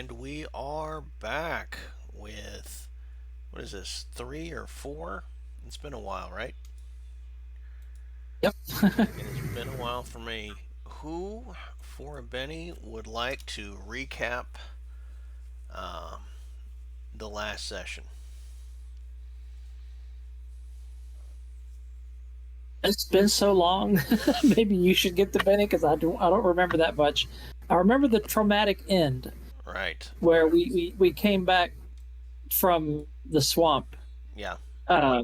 And we are back with, what is this, three or four? It's been a while, right? Yep. It has been a while for me. Who, for Benny, would like to recap um, the last session? It's been so long. Maybe you should get to Benny because I don't remember that much. I remember the traumatic end Right. where we came back from the swamp, Yeah. uh,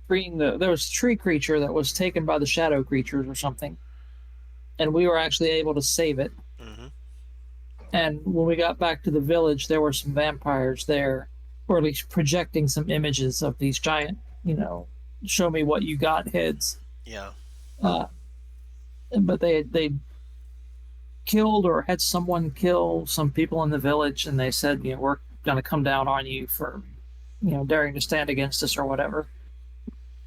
freeing there was a tree creature that was taken by the shadow creatures or something, and we were actually able to save it. Mm-hmm. And when we got back to the village, there were some vampires there, or at least projecting some images of these giant, show me what you got heads. Yeah. Uh, but they killed or had someone kill some people in the village, and they said, we're going to come down on you for, daring to stand against us or whatever.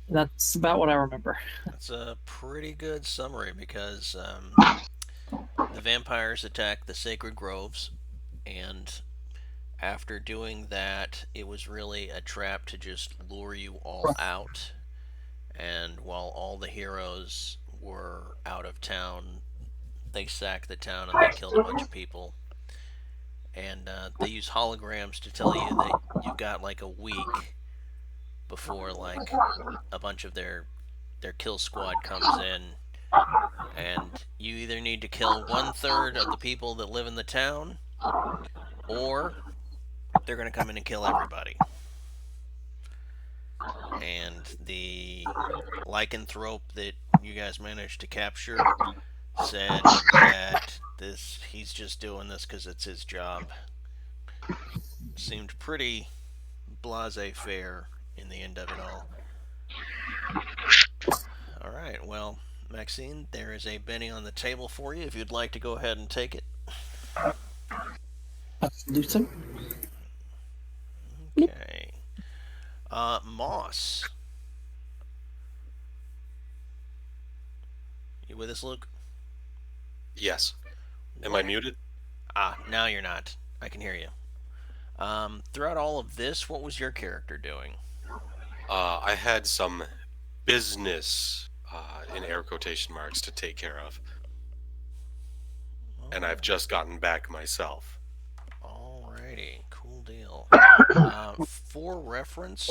And that's about what I remember. That's a pretty good summary because the vampires attacked the sacred groves, and after doing that, it was really a trap to just lure you all out. And while all the heroes were out of town, they sacked the town and they killed a bunch of people. And they use holograms to tell you that you've got like a week before like a bunch of their kill squad comes in, and you either need to kill 1/3 of the people that live in the town, or they're going to come in and kill everybody. And the lycanthrope that you guys managed to capture said that this he's just doing this because it's his job. Seemed pretty blasé-faire in the end of it all. All right, well, Maxine, there is a Benny on the table for you if you'd like to go ahead and take it. Luton? Okay. Moss, you with us, Luke? Yes. Am I What? muted? Now you're not. I can hear you. Throughout all of this, what was your character doing? I had some business, in air quotation marks, to take care of, and I've just gotten back myself. Alrighty, cool deal. For reference,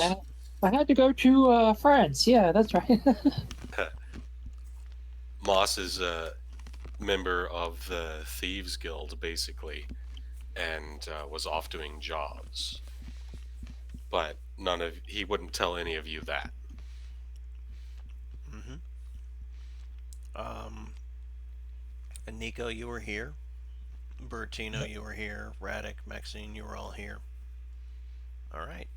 I had to go to France. Yeah, that's right. Moss is a member of the Thieves Guild, basically, and was off doing jobs. But he wouldn't tell any of you that. mm-hmm. um, Nico, you were here. Bertino, you were here. Radek, Maxine, you were all here. All right.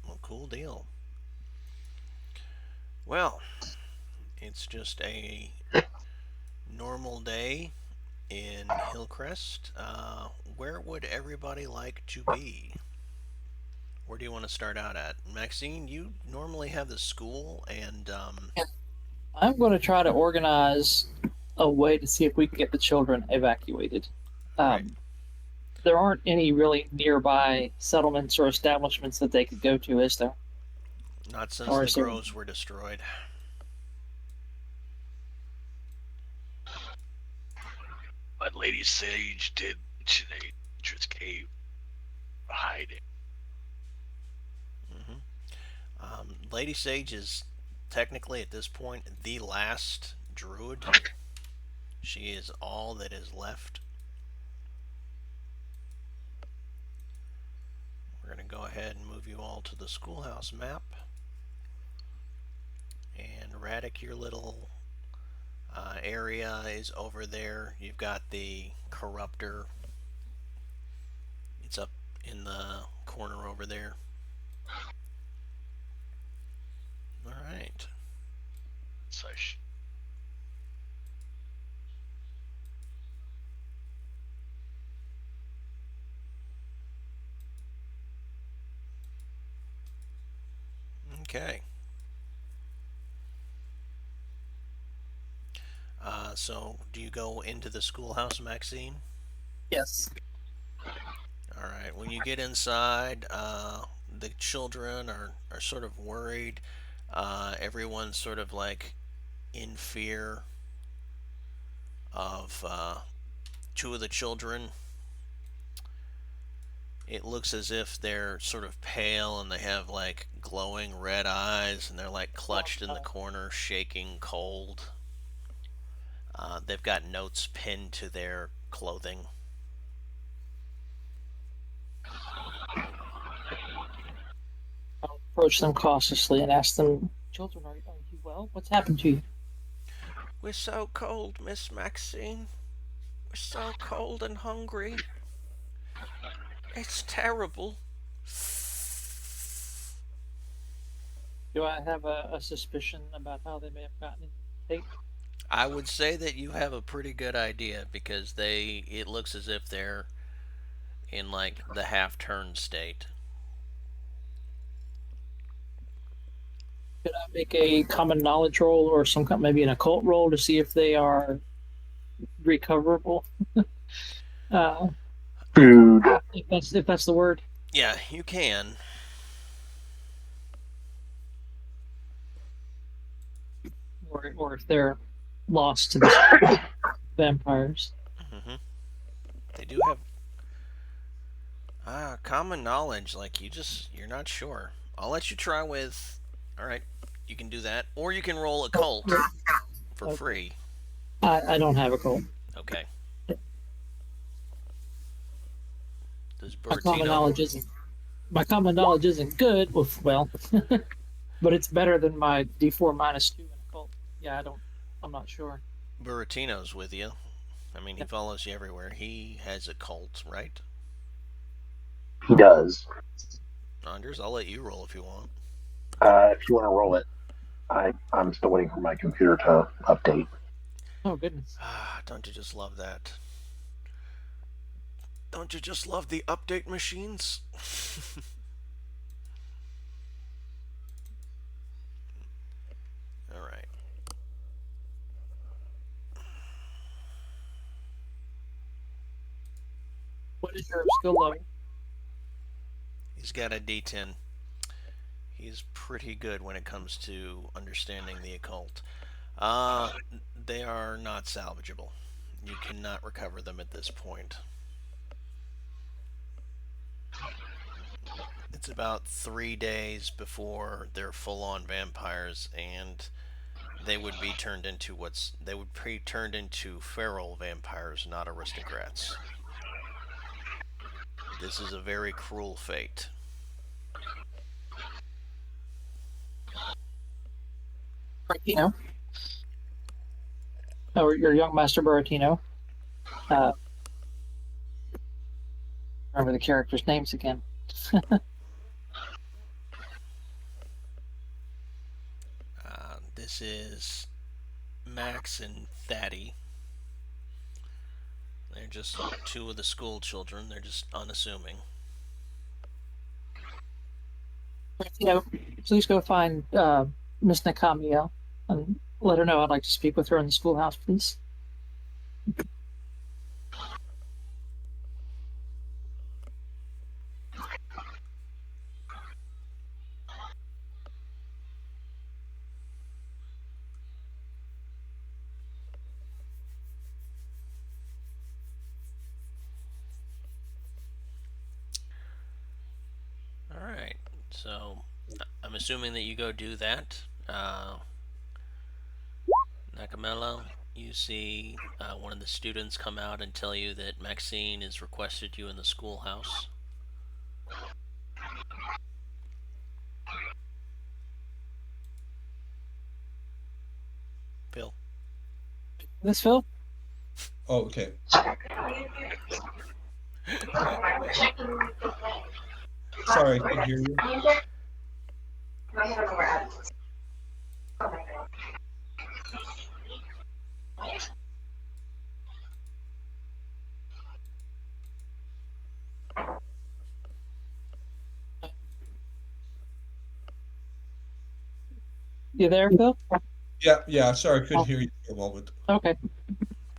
Well, cool deal. Well, it's just a normal day in Hillcrest. Where would everybody like to be? Where do you want to start out at? Maxine, you normally have the school, and I'm going to try to organize a way to see if we can get the children evacuated. right, Um, there aren't any really nearby settlements or establishments that they could go to, is there? not since Or the is there? groves were destroyed. But Lady Sage did mention a dangerous cave hiding. hmm Lady Sage is technically at this point the last druid. She is all that is left. We're going to go ahead and move you all to the schoolhouse map. And Radek, your little area is over there. You've got the corruptor. It's up in the corner over there. All right. So Okay. So, do you go into the schoolhouse, Maxine? Yes. All right. When you get inside, the children are sort of worried. Everyone's sort of like in fear of two of the children. It looks as if they're sort of pale and they have like glowing red eyes and they're like clutched in the corner, shaking cold. They've got notes pinned to their clothing. I'll approach them cautiously and ask them, "Children, are you well? What's happened to you?" We're so cold, Miss Maxine. We're so cold and hungry. It's terrible. Do I have a suspicion about how they may have gotten into the state? I would say that you have a pretty good idea because it looks as if they're in like the half turn state. Could I make a common knowledge roll or some kind, maybe an occult roll to see if they are recoverable? Uh, Food. if that's the word, Yeah, you can. or if they're lost to the vampires. Hmm. They do have common knowledge. Like you're not sure. I'll let you try with. All right, you can do that, or you can roll occult for Okay. free. I don't have a cult. Okay. Does My common Buratino? knowledge isn't my common knowledge isn't good. Well, but it's better than my D4 -2 in occult. Yeah, I'm not sure. Buratino's with you. I mean, he follows you everywhere. He has a cult, right? He does. Anders, I'll let you roll if you want. If you want to roll it, I'm still waiting for my computer to update. Oh goodness. Don't you just love that? Don't you just love the update machines? All right. What is your skill level? He's got a D10. He's pretty good when it comes to understanding the occult. They are not salvageable. You cannot recover them at this point. It's about 3 days before they're full-on vampires, and they would be turned into turned into feral vampires, not aristocrats. This is a very cruel fate. Buratino. Or your young master Buratino. Remember the characters' names again. This is Max and Thaddy. They're just two of the school children. They're just unassuming. Buratino, please go find Miss Nakamiya and let her know I'd like to speak with her in the schoolhouse, please. All right. So I'm assuming that you go do that. Nakamello, you see one of the students come out and tell you that Maxine has requested you in the schoolhouse. Phil. This Phil? Oh, okay. Sorry, I couldn't hear you. You there, Phil? Yeah. Sorry, I couldn't hear you for a moment. Okay.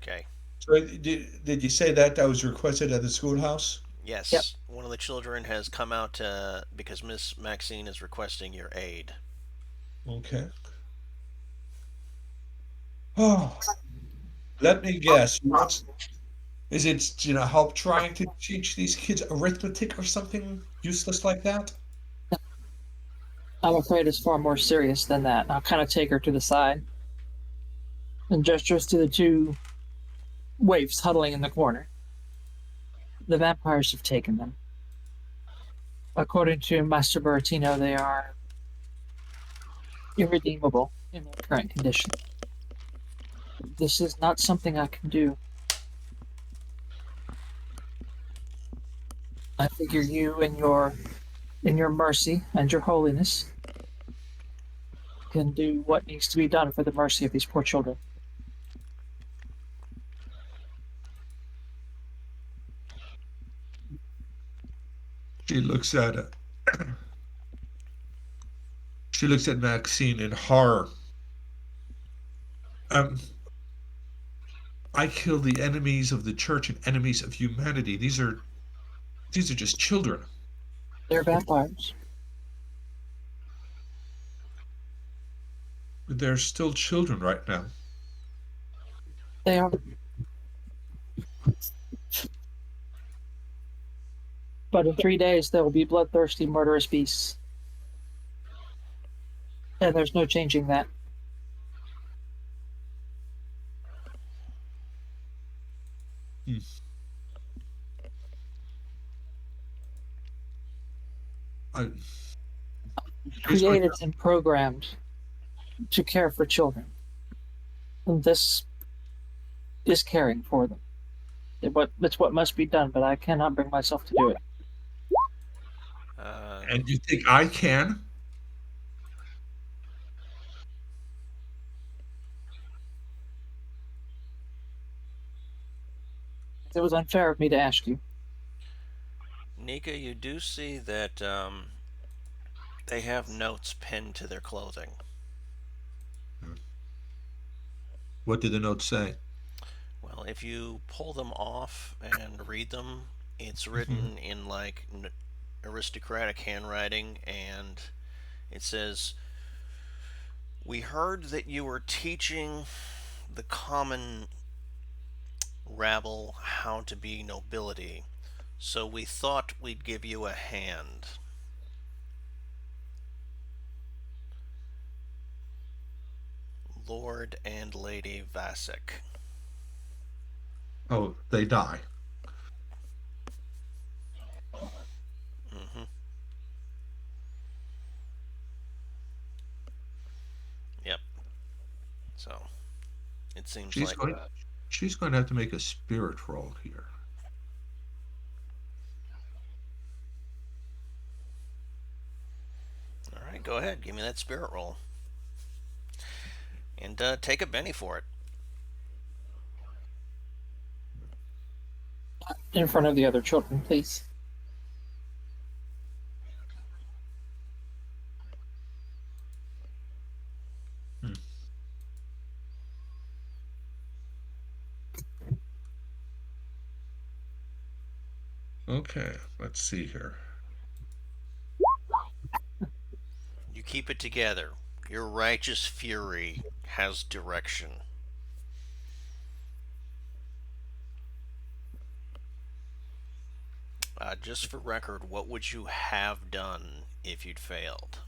Okay. So did you say that was requested at the schoolhouse? Yes. Yep. One of the children has come out because Miss Maxine is requesting your aid. Okay. Oh, let me guess. Is it, help trying to teach these kids arithmetic or something useless like that? I'm afraid it's far more serious than that. I'll kind of take her to the side and gestures to the two waifs huddling in the corner. The vampires have taken them. According to Master Buratino, they are irredeemable in their current condition. This is not something I can do. I figure you and your mercy and your holiness can do what needs to be done for the mercy of these poor children. She looks at it. She looks at Maxine in horror. Um, I kill the enemies of the church and enemies of humanity. These are just children. They're vampires. They're still children right now. They are. But in 3 days, they will be bloodthirsty, murderous beasts. And there's no changing that. Hmm. I, she's going, Created and programmed to care for children. And this is caring for them. It's what must be done, but I cannot bring myself to do it. and you think I can? It was unfair of me to ask you. Nika, you do see that they have notes pinned to their clothing. What did the note say? Well, if you pull them off and read them, it's written in like aristocratic handwriting, and it says, "We heard that you were teaching the common rabble how to be nobility, so we thought we'd give you a hand." Lord and Lady Vasek. Oh, they die. Mm-hmm. Yep. So it seems She's like going. She's going to have to make a spirit roll here. all right. Go ahead, give me that spirit roll, and take a Benny for it. In front of the other children, please. Hmm. Okay, let's see here. You keep it together. Your righteous fury has direction. Just for record, what would you have done if you'd failed?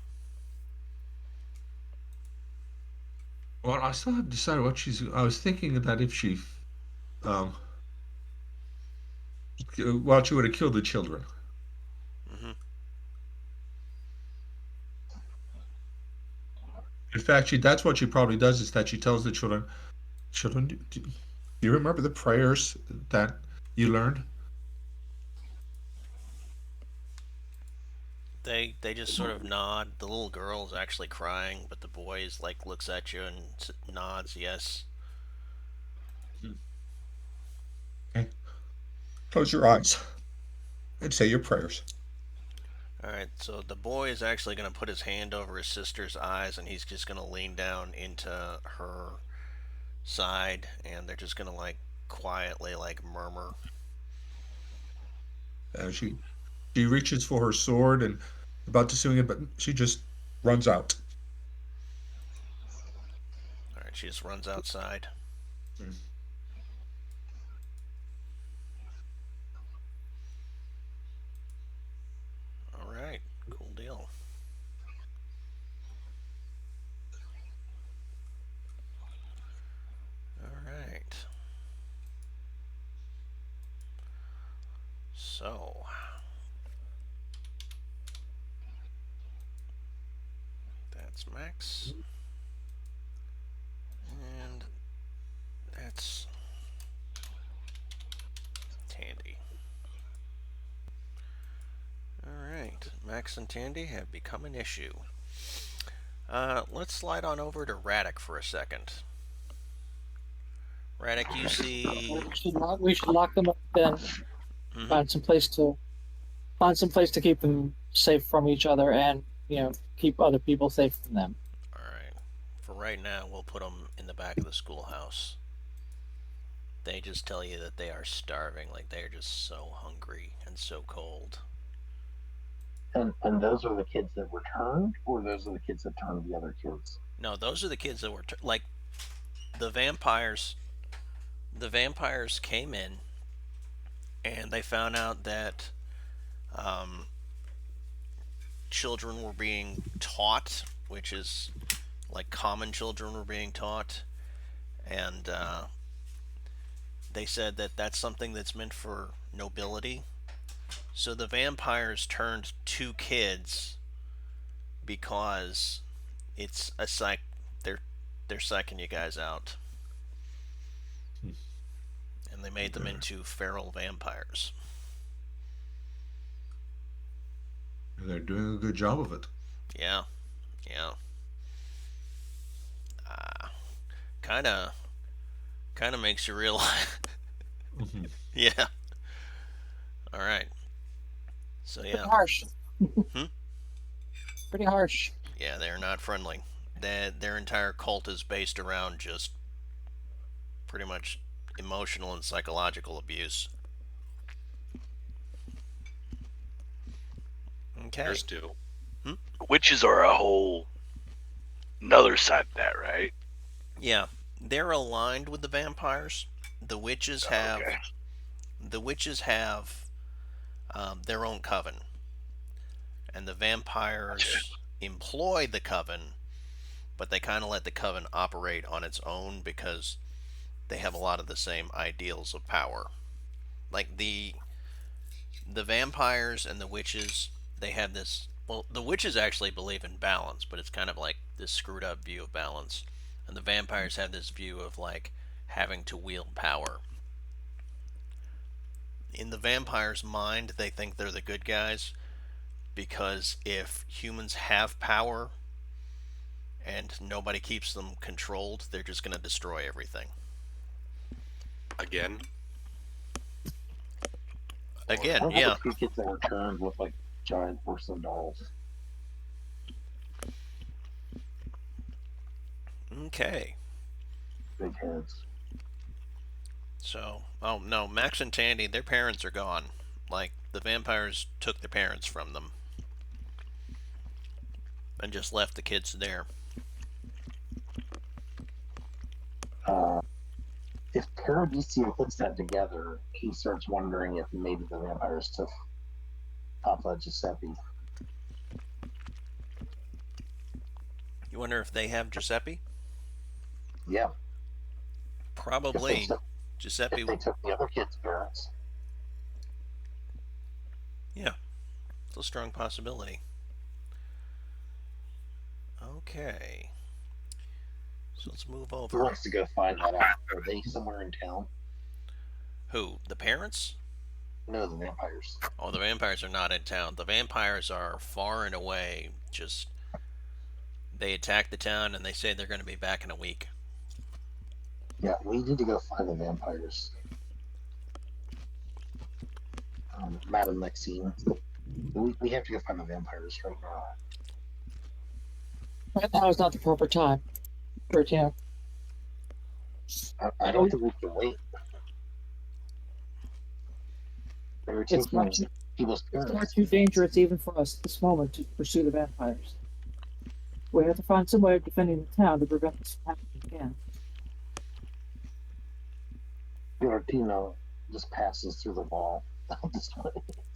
Well, I still haven't decided what she's. I was thinking that if she, um, well, she would have killed the children. Mm-hmm. In fact, that's what she probably does is that she tells the children, children, do you remember the prayers that you learned? They just sort of nod. The little girl is actually crying, but the boy is like looks at you and nods yes. Okay. Close your eyes and say your prayers. All right, so the boy is actually going to put his hand over his sister's eyes, and he's just going to lean down into her side, and they're just going to like quietly like murmur. And She reaches for her sword and about to swing it, but she just runs out. All right, she just runs outside. Hmm. All right, cool deal. All right. So, that's Max. And that's Tandy. Alright, Max and Tandy have become an issue. Let's slide on over to Radek for a second. Radek, you see. We should lock them up then. Mhm. Find some place to keep them safe from each other, and keep other people safe from them. Alright. For right now, we'll put them in the back of the schoolhouse. They just tell you that they are starving, like they're just so hungry and so cold. And those are the kids that returned, or those are the kids that turned the other kids? No, those are the kids that were like the vampires. The vampires came in and they found out that um, children were being taught, which is like common children were being taught, and they said that that's something that's meant for nobility. So the vampires turned two kids because it's a psych. They're they're psyching you guys out, and they made them into feral vampires. And they're doing a good job of it. Yeah, yeah. Uh, kind of kind of makes you realize. Mhm. Yeah. All right. So Pretty yeah. harsh. Hmm? Pretty harsh. Yeah, they're not friendly. Their entire cult is based around just pretty much emotional and psychological abuse. Okay. Yours do. Witches are a whole another side of that, right? Yeah, they're aligned with the vampires. The witches have Okay. the witches have their own coven, and the vampires employ the coven, but they kind of let the coven operate on its own because they have a lot of the same ideals of power. Like the vampires and the witches, they have this. Well, the witches actually believe in balance, but it's kind of like this screwed up view of balance, and the vampires have this view of like having to wield power. In the vampires' mind, they think they're the good guys because if humans have power and nobody keeps them controlled, they're just going to destroy everything. Again, Again, I don't yeah. know, the two kids that returned look like giant porcelain dolls. Okay. Big heads. So, oh no, Max and Tandy, their parents are gone. Like, the vampires took their parents from them and just left the kids there. If Paradisio puts that together, he starts wondering if maybe the vampires took Papa Giuseppe. You wonder if they have Giuseppe? Yeah, Probably. Giuseppe. if they took the other kids' parents. Yeah, it's a strong possibility. Okay. So let's move Who over. wants to go find that out? Are they somewhere in town? Who? The parents? No, the vampires. Oh, the vampires are not in town. The vampires are far and away. Just they attack the town and they say they're going to be back in a week. Yeah, we need to go find the vampires. Madam Maxine, we have to go find the vampires right now. Right now is not the proper time. But I don't think we can wait. They were it's taking much People's It's far parents. too dangerous even for us at this moment to pursue the vampires. We have to find some way of defending the town to prevent this from happening again. Fiorentino just passes through the wall this way.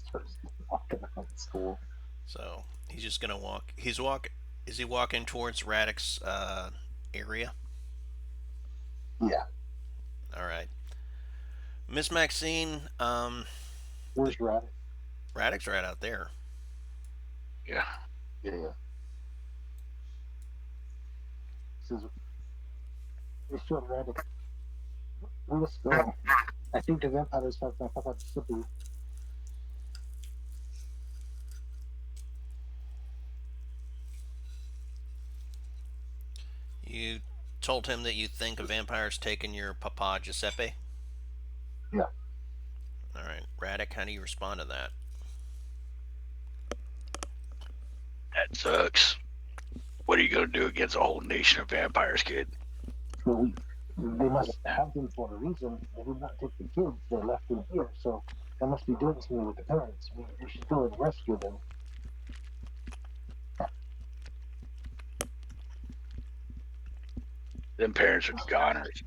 Starts walking around the school. So he's just gonna walk. He's walk. Is he walking towards Radek's area? Yeah. All right, Miss Maxine. Where's Radek? Radek's right out there. Yeah. Yeah. Says, "Hey, short Radek, let's go. I think the vampires have my papa slippery." You told him that you think a vampire's taken your Papa Giuseppe. Yeah. All right, Radek. How do you respond to that? That sucks. What are you gonna do against a whole nation of vampires, kid? Well, they must have them for a reason. They did not take the kids. They left them here. So they must be doing something with the parents. We should go and rescue them. Them parents are goners.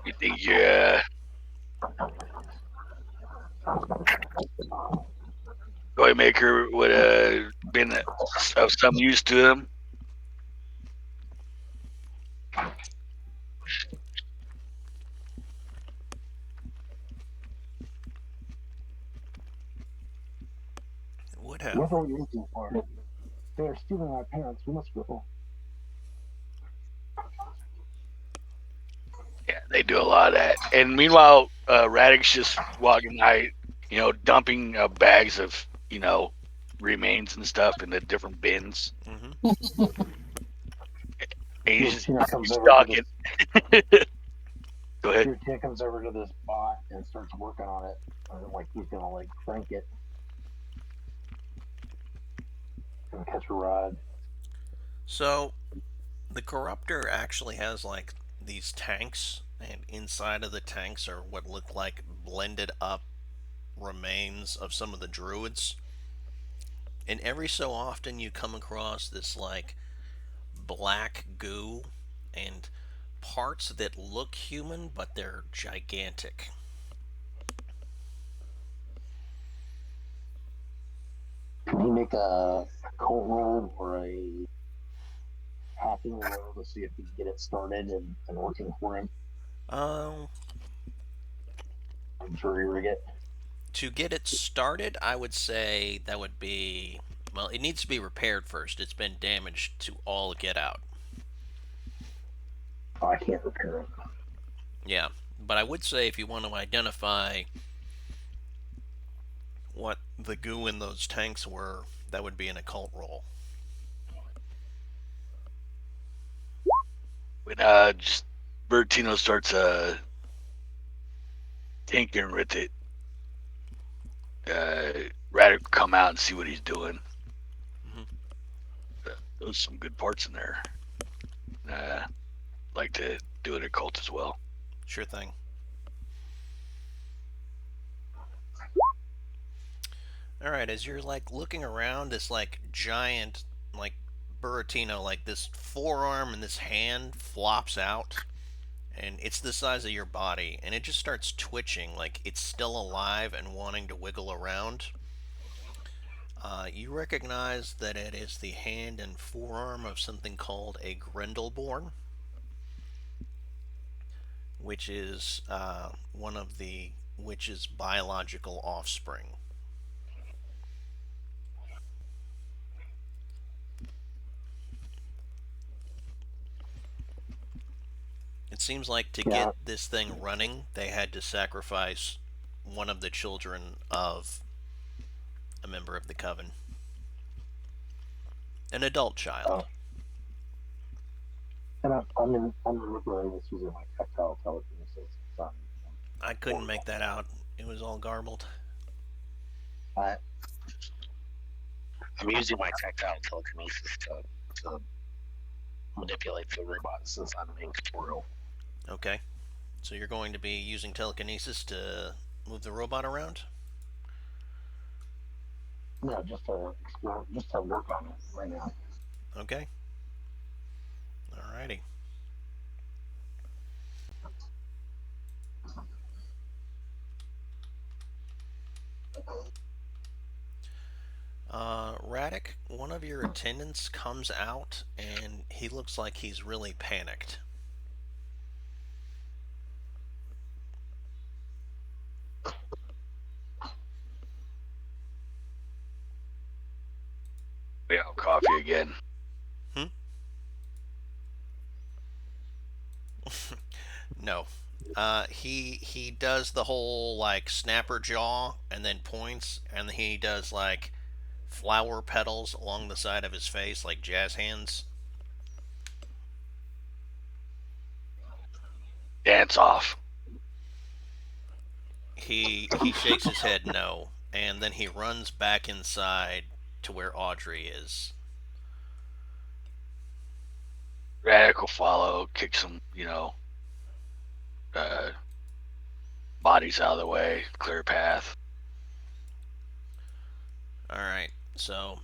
You think Toymaker would have been of some use to them? It would have. What are we looking for? They are stealing our parents. We must go. Yeah, they do a lot of that. And meanwhile, Radix just walking by, dumping bags of, remains and stuff in the different bins. Mm-hmm. And he's Tina comes just over to stalking. this. Go ahead. Tina comes over to this bot and starts working on it. Like he's gonna like crank it and catch a rod. So the corruptor actually has like these tanks, and inside of the tanks are what look like blended up remains of some of the druids. And every so often you come across this like black goo and parts that look human but they're gigantic. Can he make a cult roll or a hacking roll to see if he can get it started and working for him? Um, Jury rig it. to get it started, I would say that would be, well, it needs to be repaired first. It's been damaged to all get out. Oh, I can't repair it. Yeah, but I would say if you want to identify what the goo in those tanks were, that would be an occult roll. When just Bertino starts tinkering with it, Radix will come out and see what he's doing. There's some good parts in there. Like to do an occult as well. Sure thing. All right, as you're like looking around, this like giant like Buratino, like this forearm and this hand flops out, and it's the size of your body, and it just starts twitching like it's still alive and wanting to wiggle around. You recognize that it is the hand and forearm of something called a Grindelborn, which is one of the witch's biological offspring. It seems like to Yeah. get this thing running, they had to sacrifice one of the children of a member of the coven, an adult child. Oh. And I'm manipulating this using my tactile telekinesis. I couldn't make that out. It was all garbled. I I'm using my tactile telekinesis to manipulate the robot since I'm incorporeal. Okay. So you're going to be using telekinesis to move the robot around? No, just to explore, just to work on it right now. Okay. Alrighty. Radek, one of your attendants comes out and he looks like he's really panicked. Yeah, coffee again. Hmm? No. He does the whole like snapper jaw and then points and he does like flower petals along the side of his face like jazz hands. Dance off. He shakes his head no, and then he runs back inside to where Audrey is. Radical follow, kick some, bodies out of the way, clear path. All right, so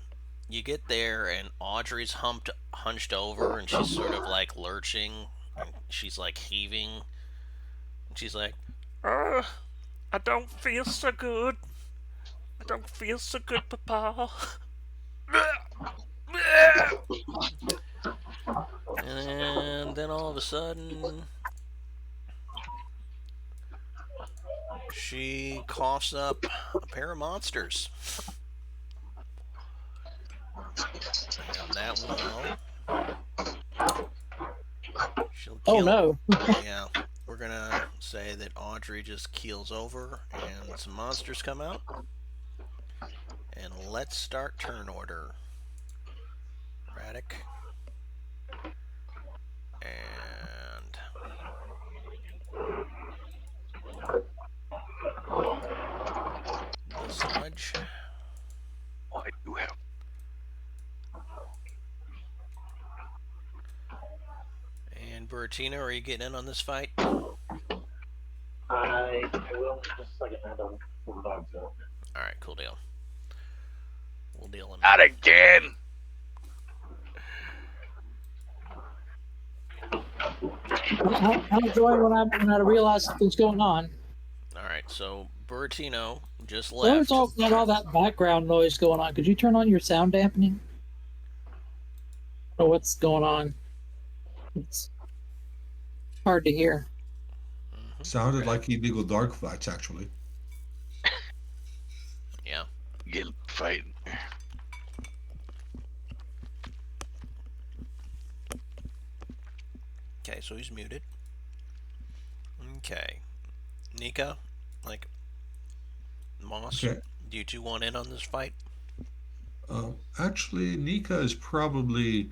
you get there and Audrey's hunched over and she's sort of like lurching and she's like heaving. And she's like, I don't feel so good. I don't feel so good, Papa. And then all of a sudden, she coughs up a pair of monsters. And that will. She'll Oh kill. no. Yeah, we're gonna say that Audrey just keels over and some monsters come out. And let's start turn order. Radek. And. The Sludge. Oh, I do have. And Buratino, are you getting in on this fight? I will in just a second. I don't pull the dogs out. Alright, cool deal. We'll deal him Not in. again. I enjoy when I realize something's going on. Alright, so Buratino just There's left. all that background noise going on. Could you turn on your sound dampening? Or what's going on? It's hard to hear. Sounded like illegal dark fights, actually. Yeah. Get fighting. Okay, so he's muted. Okay. Nika, like Moss, Okay. do you two want in on this fight? Actually, Nika is probably,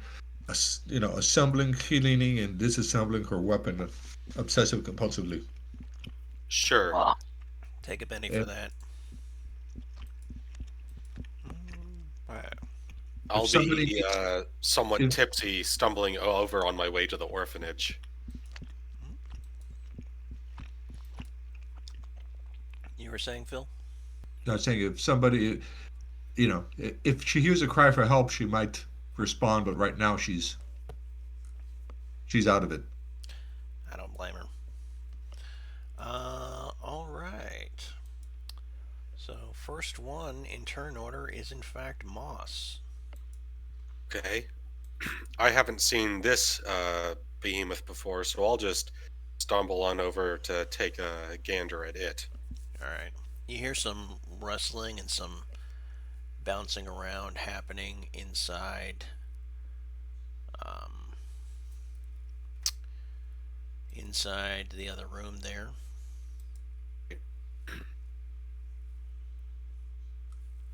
assembling, cleaning, and disassembling her weapon obsessive compulsively. Sure. Wow. Take a penny Yeah. for that. I'll If somebody be somewhat if- tipsy, stumbling over on my way to the orphanage. You were saying, Phil? Not saying if somebody, if she hears a cry for help, she might respond, but right now she's out of it. I don't blame her. All right. So first one in turn order is in fact Moss. Okay. I haven't seen this behemoth before, so I'll just stumble on over to take a gander at it. All right. You hear some rustling and some bouncing around happening inside. Inside the other room there.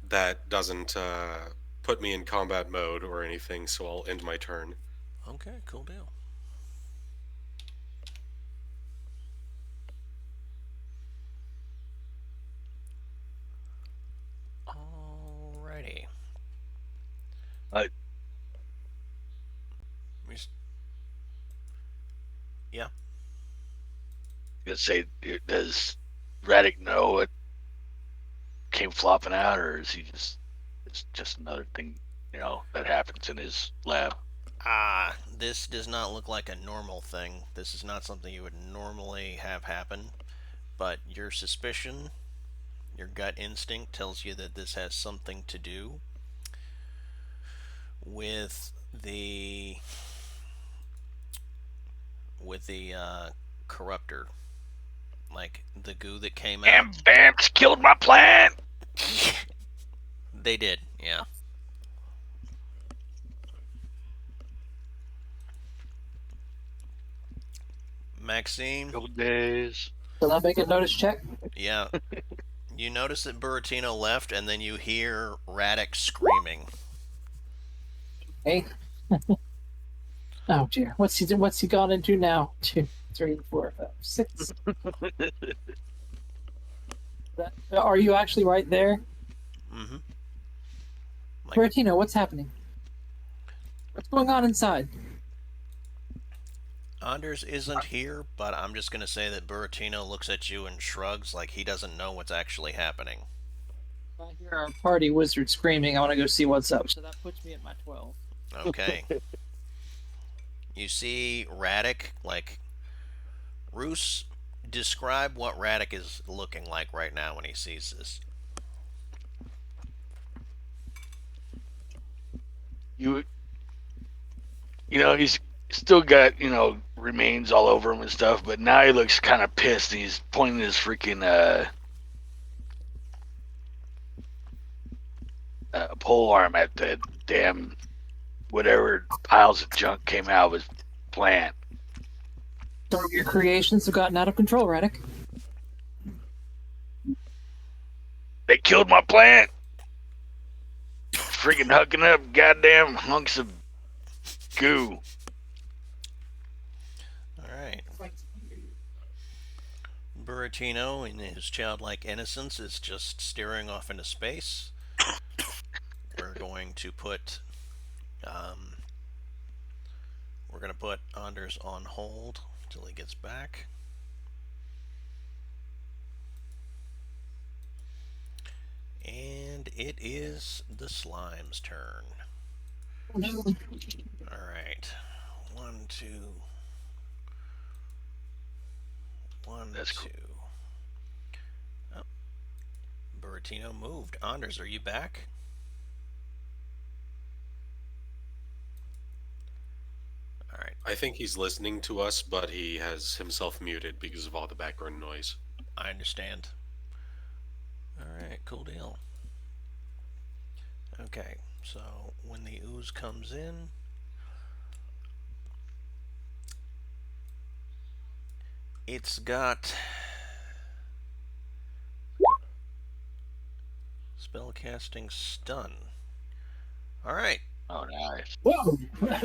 That doesn't put me in combat mode or anything, so I'll end my turn. Okay, cool deal. Alrighty. Yeah. Let's say, does Raddick know it came flopping out, or is he it's just another thing, that happens in his lab? This does not look like a normal thing. This is not something you would normally have happen, but your suspicion, your gut instinct tells you that this has something to do with the corruptor, like the goo that came out. And Vamps killed my plant. They did, yeah. Maxine, Couple days. Did I make a notice check? yeah. You notice that Buratino left, and then you hear Raddick screaming. Hey. Oh dear. What's he gone into now? 2, 3, 4, 5, 6. Are you actually right there? Mm-hmm. Buratino, what's happening? What's going on inside? Anders isn't here, but I'm just going to say that Buratino looks at you and shrugs like he doesn't know what's actually happening. I hear our party wizard screaming. I want to go see what's up. So that puts me at my 12. Okay. You see Raddick, like, Roos, describe what Raddick is looking like right now when he sees this. He's still got, remains all over him and stuff, but now he looks kind of pissed, and he's pointing his freaking pole arm at the damn whatever piles of junk came out of his plant. Some of your creations have gotten out of control, Raddick. They killed my plant. Freaking hucking up goddamn hunks of goo. Alright. Buratino, in his childlike innocence, is just staring off into space. We're going to put Anders on hold till he gets back. And it is the slime's turn. Alright. 1, 2. 1, That's 2. Oh. Buratino moved. Anders, are you back? Alright. I think he's listening to us, but he has himself muted because of all the background noise. I understand. Alright, cool deal. Okay, so when the ooze comes in, it's got spellcasting stun. Alright. Oh, nice. Whoa!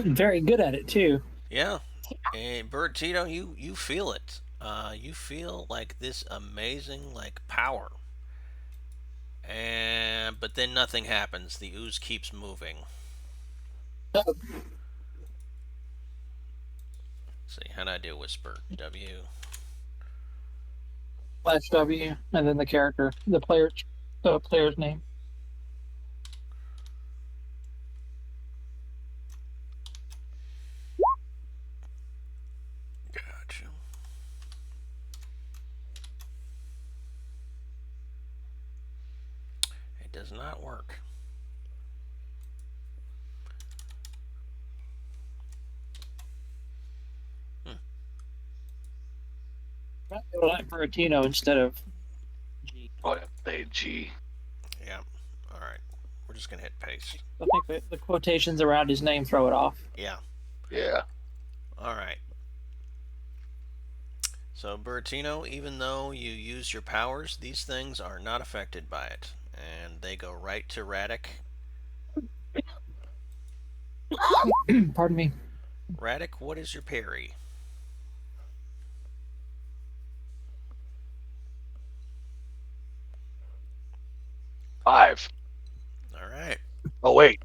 Very good at it too. Yeah. And Bertino, you feel it. You feel like this amazing power. But then nothing happens. The ooze keeps moving. Oh. See, how'd I do whisper? W. /W, and then the character, the player's name. Gotcha. It does not work. Like Buratino instead of G. Oh, they G. Yeah. All right. We're just gonna hit paste. I think the quotations around his name throw it off. Yeah. Yeah. All right. So Buratino, even though you use your powers, these things are not affected by it, and they go right to Raddick. Pardon me. Raddick, what is your parry? Five. All right. Oh, wait.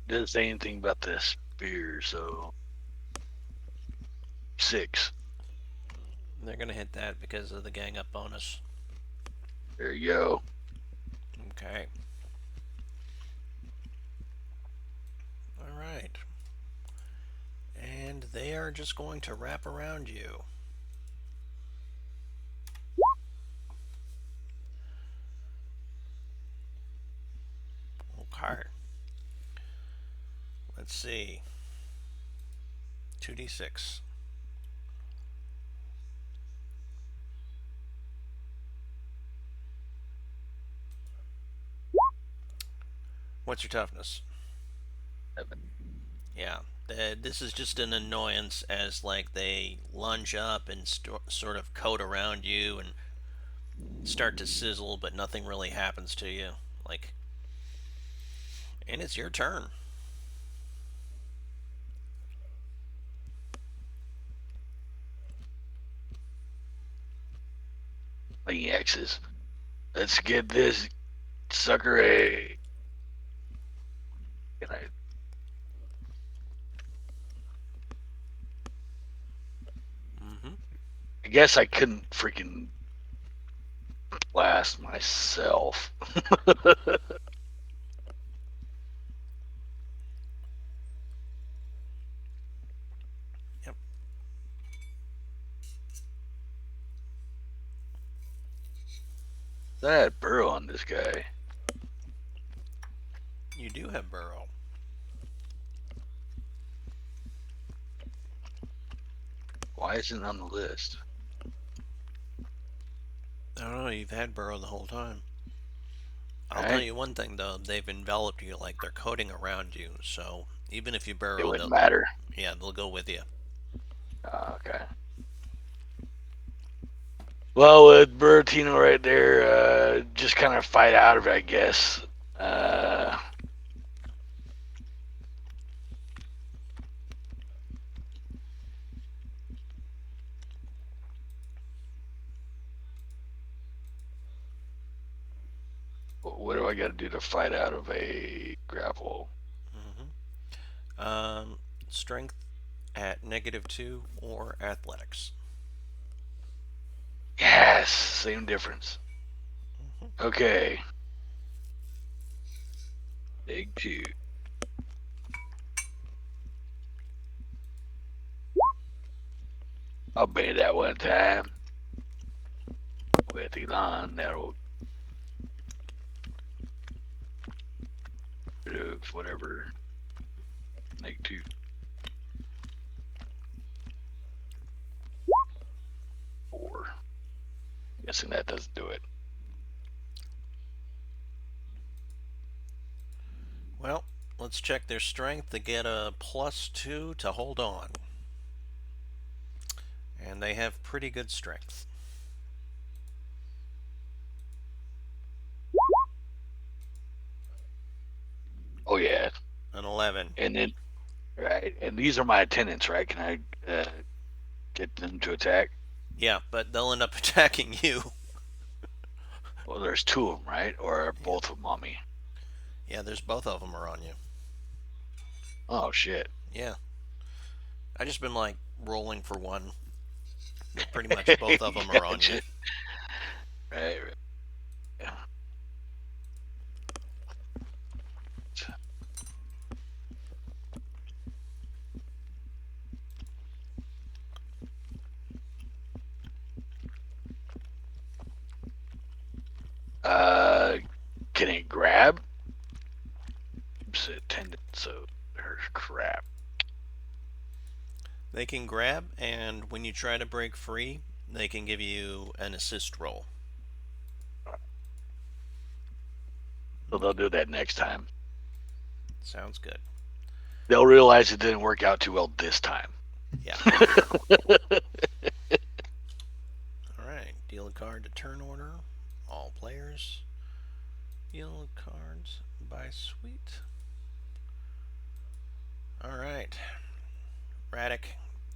Doesn't say anything about the spear, so 6. They're going to hit that because of the gang up bonus. There you go. Okay. All right. And they are just going to wrap around you. Okay. Let's see. 2d6. What's your toughness? 7. Yeah. This is just an annoyance as like they lunge up and sort of coat around you and start to sizzle, but nothing really happens to you. Like, and it's your turn. Playing X's. Let's get this sucker a. Can Mm-hmm. I guess I couldn't freaking blast myself. Yep. That burrow on this guy. You do have burrow. Why isn't it on the list? I don't know. You've had burrow the whole time. I'll tell Right? you one thing though. They've enveloped you like they're coating around you. So even if you It burrow, wouldn't matter. they'll go with you. Okay. Well, with Bertino right there, just kind of fight out of it, I guess. What do I got to do to fight out of a grapple? Mm-hmm. Strength at -2 or athletics. Yes, same difference. Mm-hmm. Okay. Big 2. I'll bait that one time. With Elon, that'll whatever. -2. Four. Guessing that doesn't do it. Well, let's check their strength. They get a +2 to hold on. And they have pretty good strength. Oh yeah. An 11. And then right, and these are my attendants, right? Can I get them to attack? Yeah, but they'll end up attacking you. Well, there's 2 of them, right? Or are Yeah. both of them on me? Yeah, there's both of them are on you. Oh shit. Yeah. I just been like rolling for one. But pretty much both of them are on you. Gotcha. Right. Yeah. Can it grab? Oops, attendant. So there's crap. They can grab, and when you try to break free, they can give you an assist roll. So they'll do that next time. Sounds good. They'll realize it didn't work out too well this time. Yeah. Alright, deal a card to turn order. All players. Deal cards by suite. Alright. Radek,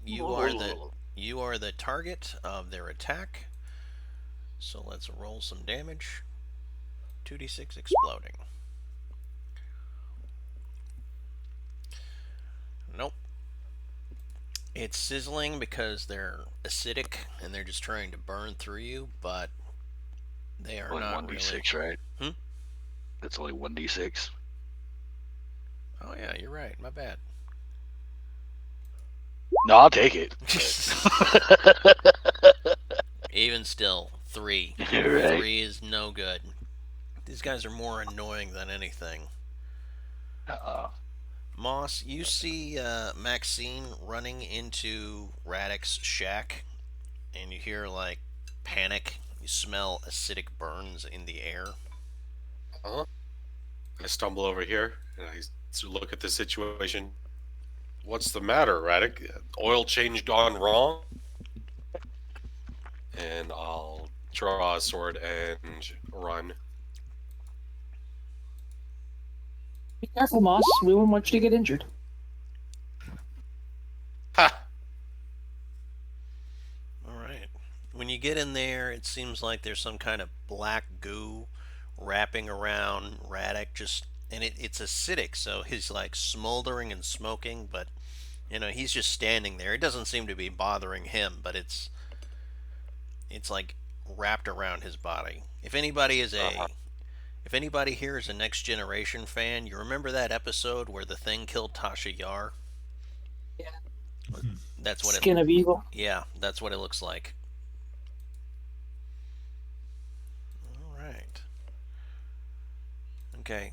you are the target of their attack. So let's roll some damage. 2d6 exploding. Nope. It's sizzling because they're acidic and they're just trying to burn through you, but they are Only not one d really. six, right? Hmm? That's only 1d6. Oh yeah, you're right. My bad. No, I'll take it. But Even still, three. right? Three is no good. These guys are more annoying than anything. Uh, Moss, you see Maxine running into Radek's shack, and you hear like panic. You smell acidic burns in the air. Huh? I stumble over here and I look at the situation. What's the matter, Radek? Oil change gone wrong? And I'll draw a sword and run. Be careful, Moss. We wouldn't want you to get injured. Ha! All right. When you get in there, it seems like there's some kind of black goo wrapping around Radek. And it's acidic, so he's like smoldering and smoking. But he's just standing there. It doesn't seem to be bothering him, but it's like wrapped around his body. Uh, If anybody here is a Next Generation fan, you remember that episode where the thing killed Tasha Yar? Yeah. That's what it. Skin of evil. Yeah, that's what it looks like. All right. Okay.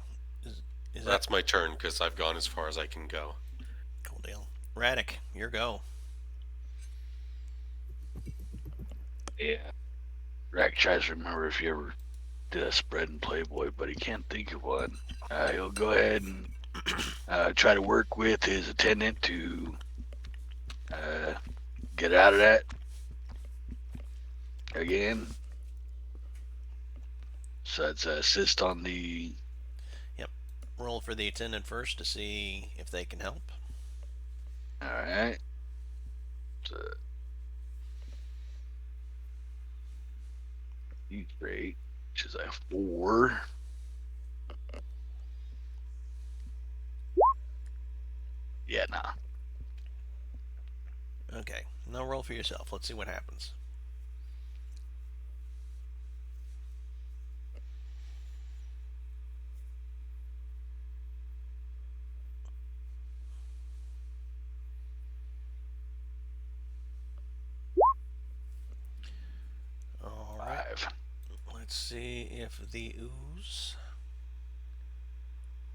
Is that that's my turn because I've gone as far as I can go. cool deal? Radek, your go. yeah. Rack tries to remember if he ever did a spread in Playboy, but he can't think of one. He'll go ahead and try to work with his attendant to uh, get out of that again. So it's assist on the. Yep. Roll for the attendant first to see if they can help. All right. So, great, which is a 4. Yeah, nah. Okay. Now roll for yourself. Let's see what happens. All right. 5. Let's see if the ooze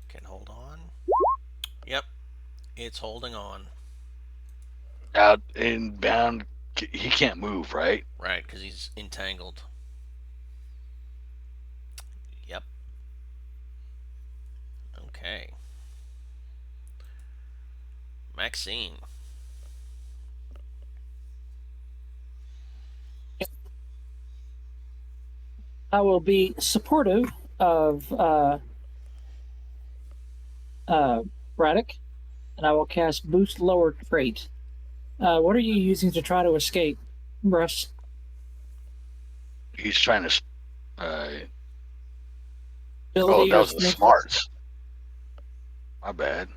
can hold on. Yep, it's holding on. Out and bound. He can't move, right? Right, because he's entangled. Yep. Okay. Maxine. I will be supportive of Braddock, and I will cast Boost Lower Trait. What are you using to try to escape, Russ? He's trying to. Oh, Ability that or was the strength? smarts. My bad.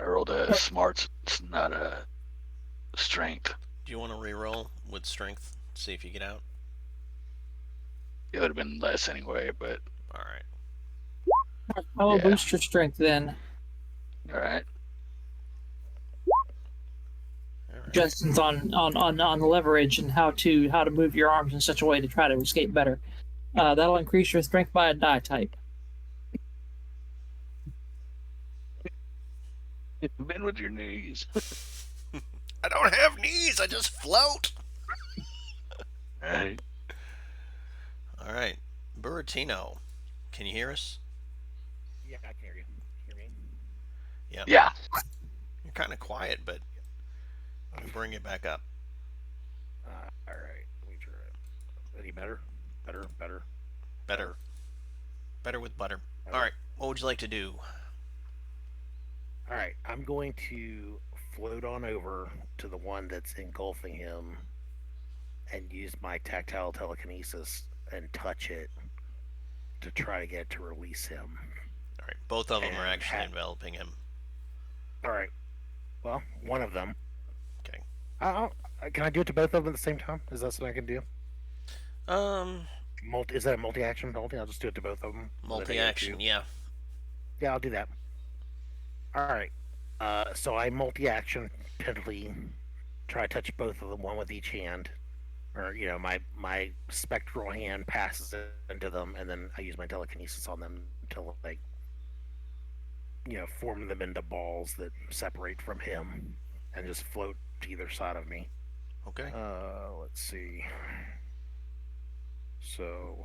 I rolled a smarts. It's not a strength. Do you want to re-roll with strength? See if you get out. It would have been less anyway, but All right. I will Yeah. boost your strength then. all right. All right. Suggestions on leverage and how to move your arms in such a way to try to escape better. That'll increase your strength by a die type. Bend with your knees. I don't have knees. I just float. All right. All right. Buratino, can you hear us? Yeah, I can hear you. Hear me? Yep. Yeah. You're kind of quiet, but you bring it back up. All right. Let me try it. Any better? Better. Better. Better with butter. All right. What would you like to do? All right. I'm going to float on over to the one that's engulfing him and use my tactile telekinesis and touch it to try to get to release him. All right. Both of them are And actually enveloping him. All right. Well, one of them. I, can I do it to both of them at the same time? Is that something I can do? Um, Is that a multi-action penalty? I'll just do it to both of them with a negative multi-action, two. yeah. Yeah, I'll do that. All right. So I multi-action penalty. Try to touch both of them, one with each hand, or my spectral hand passes into them, and then I use my telekinesis on them to form them into balls that separate from him and just float to either side of me. Okay. Let's see. So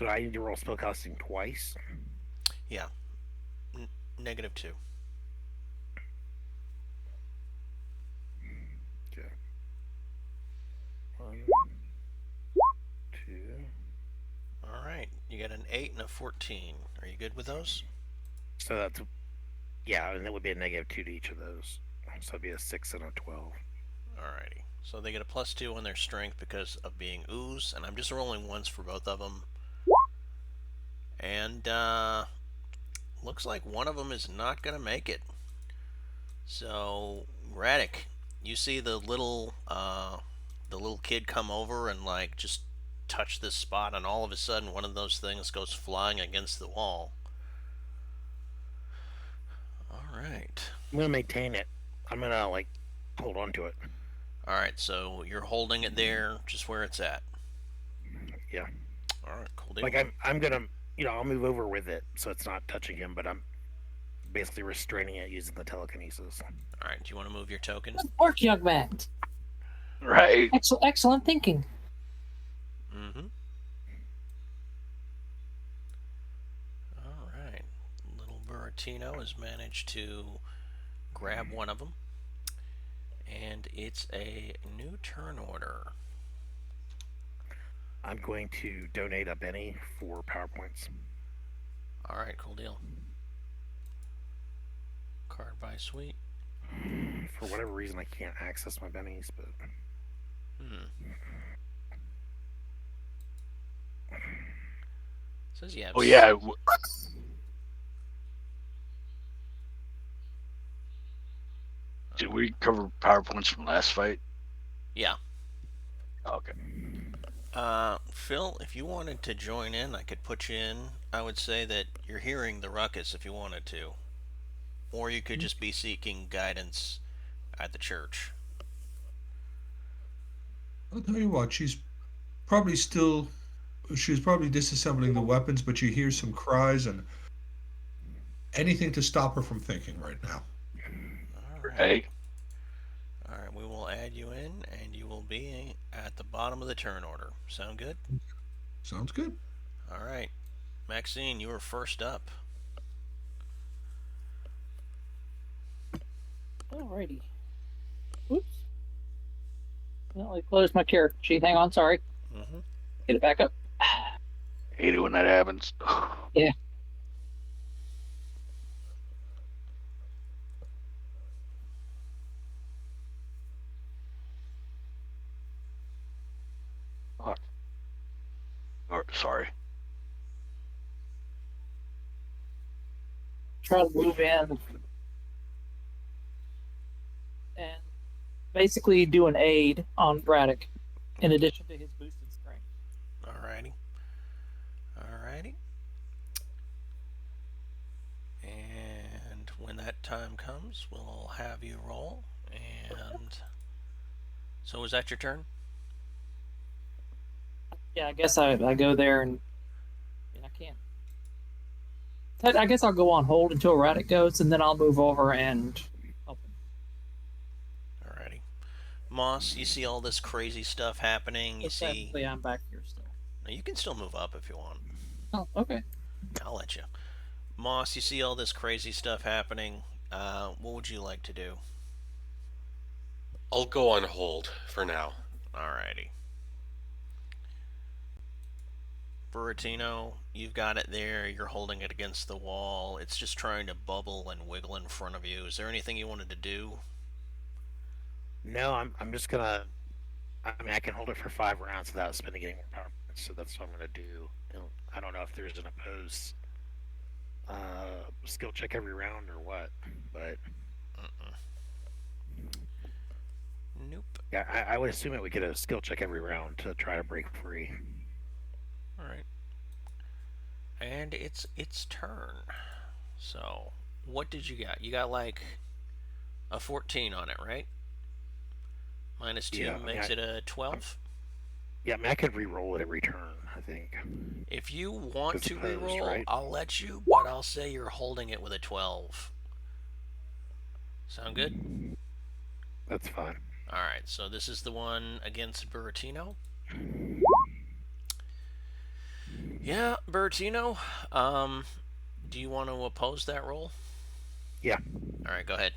I need to roll spellcasting twice. Yeah. -2. Okay. One, two. All right. You got an 8 and a 14. Are you good with those? So that's yeah, and it would be a -2 to each of those. So it'd be a 6 and a 12. Alrighty. So they get a +2 on their strength because of being ooze, and I'm just rolling once for both of them. And looks like one of them is not gonna make it. So Radic, you see the little kid come over and like just touch this spot, and all of a sudden one of those things goes flying against the wall. All right. I'm gonna maintain it. I'm gonna hold on to it. All right. So you're holding it there, just where it's at. Yeah. All right. Cool deal. I'm gonna I'll move over with it so it's not touching him, but I'm basically restraining it using the telekinesis. All right. Do you want to move your token? Good work, young man. Right. Excellent thinking. Mm-hmm. All right. Little Buratino has managed to grab one of them, and it's a new turn order. I'm going to donate a penny for PowerPoints. All right. Cool deal. Card by suite. For whatever reason, I can't access my bennies, but Says you have. Oh yeah. Did we cover PowerPoints from last fight? Yeah. Okay. Phil, if you wanted to join in, I could put you in. I would say that you're hearing the ruckus if you wanted to, or you could just be seeking guidance at the church. I'll tell you what, probably still, she's probably disassembling the weapons, but you hear some cries and anything to stop her from thinking right now. All right. Right. All right. We will add you in, and you will be at the bottom of the turn order. Sound good? Sounds good. All right. Maxine, you are first up. Alrighty. Oops. Well, I closed my character sheet. Hang on, sorry. Mm-hmm. Get it back up. Hate it when that happens. Yeah. Sorry. Try to move in and basically do an aid on Braddock in addition to his boosted strength. Alrighty. Alrighty. And when that time comes, we'll have you roll. And so is that your turn? Yeah, I guess I go there and I can't. I guess I'll go on hold until Raddick goes, and then I'll move over and help him. Alrighty. Moss, you see all this crazy stuff happening. You So see. technically, I'm back here still. Now you can still move up if you want. Oh, okay. I'll let you. Moss, you see all this crazy stuff happening. What would you like to do? I'll go on hold for now. Alrighty. Buratino, you've got it there. You're holding it against the wall. It's just trying to bubble and wiggle in front of you. Is there anything you wanted to do? no, I'm just gonna. I mean, I can hold it for 5 rounds without spending any more PowerPoints, so that's what I'm gonna do. I don't know if there's an opposed skill check every round or what, but Mm-mm. Yeah, I would assume it would get a skill check every round to try to break free. All right. And it's its turn. So, what did you got? You got like a 14 on it, right? Minus 2 Yeah, I mean, makes it a I'm, 12. yeah, I mean, I could re-roll it every turn. I think If you want because to opposed, reroll, right? I'll let you, but I'll say you're holding it with a 12. Sound good? That's fine. All right, so this is the one against Buratino. Yeah, Buratino. Do you want to oppose that roll? Yeah. All right, go ahead.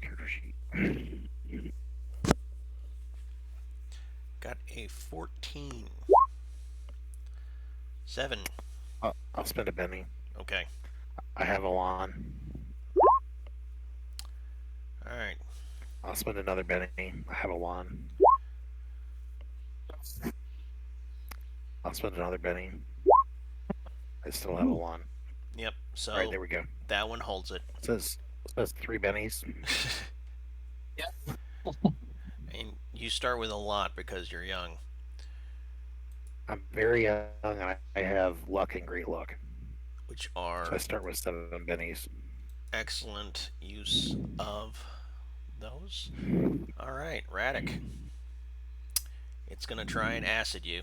Character sheet. Got a 14. 7. I'll spend a penny. Okay. I have a lawn. All right. I'll spend another penny. I have a lawn. I'll spend another penny. I still have a lawn. Yep. So All right, there we go. that one holds it. It says 3 bennies. And you start with a lot because you're young, I'm very young and I have luck and great luck. which So I are start with 7 bennies. excellent use of those. All right, Radek. It's going to try and acid you.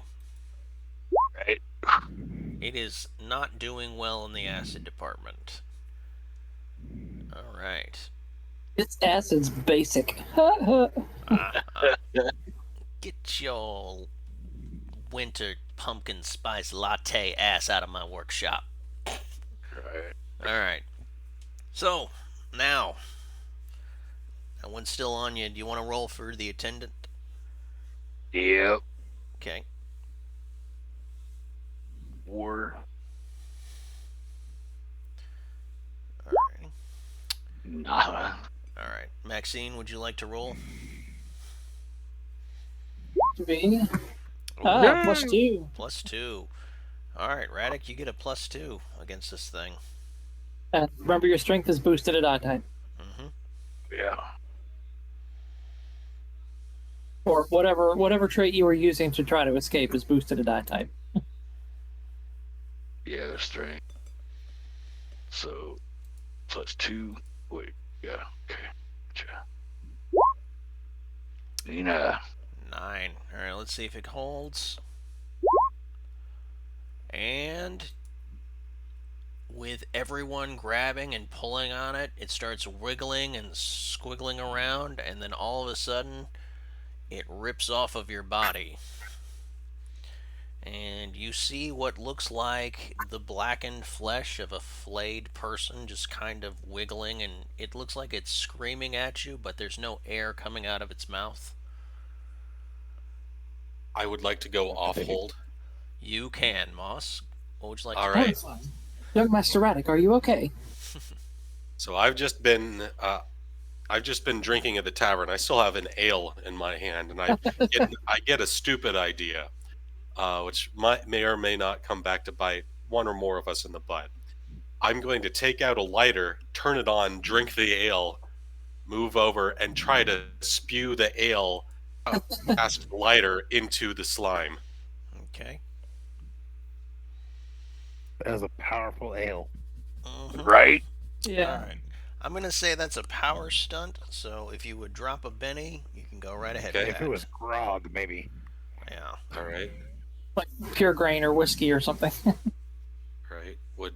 Right. It is not doing well in the acid department. All right. Its acid's basic. Get your winter pumpkin spice latte ass out of my workshop. Right. All right. So, now, that one's still on you. Do you want to roll for the attendant? Yep. Okay. 4. All right. Nah. All right. Maxine, would you like to roll? Me? Ooh, +2. +2. All right, Radek, you get a +2 against this thing. And remember, your strength is boosted at odd type, Mm-hmm. Yeah. or whatever trait you were using to try to escape is boosted at odd type. Yeah, that's strength. So, +2. Wait. Yeah. Okay. Gotcha. Nina. 9. All right, let's see if it holds. And with everyone grabbing and pulling on it, it starts wiggling and squiggling around, and then all of a sudden, it rips off of your body. And you see what looks like the blackened flesh of a flayed person just kind of wiggling, and it looks like it's screaming at you, but there's no air coming out of its mouth. I would like to go off hold. You can, Moss. What would you like All to right. do? Young Master Radek, are you okay? So I've just been drinking at the tavern. I still have an ale in my hand, and I get a stupid idea, which may or may not come back to bite one or more of us in the butt. I'm going to take out a lighter, turn it on, drink the ale, move over, and try to spew the ale past the lighter into the slime. Okay. That is a powerful ale. Mm-hmm. Right? Yeah. All right. I'm going to say that's a power stunt, so if you would drop a Benny, you can go right ahead Okay. with If that. it was grog, maybe. Yeah. All right. Like pure grain or whiskey or something. Right. Would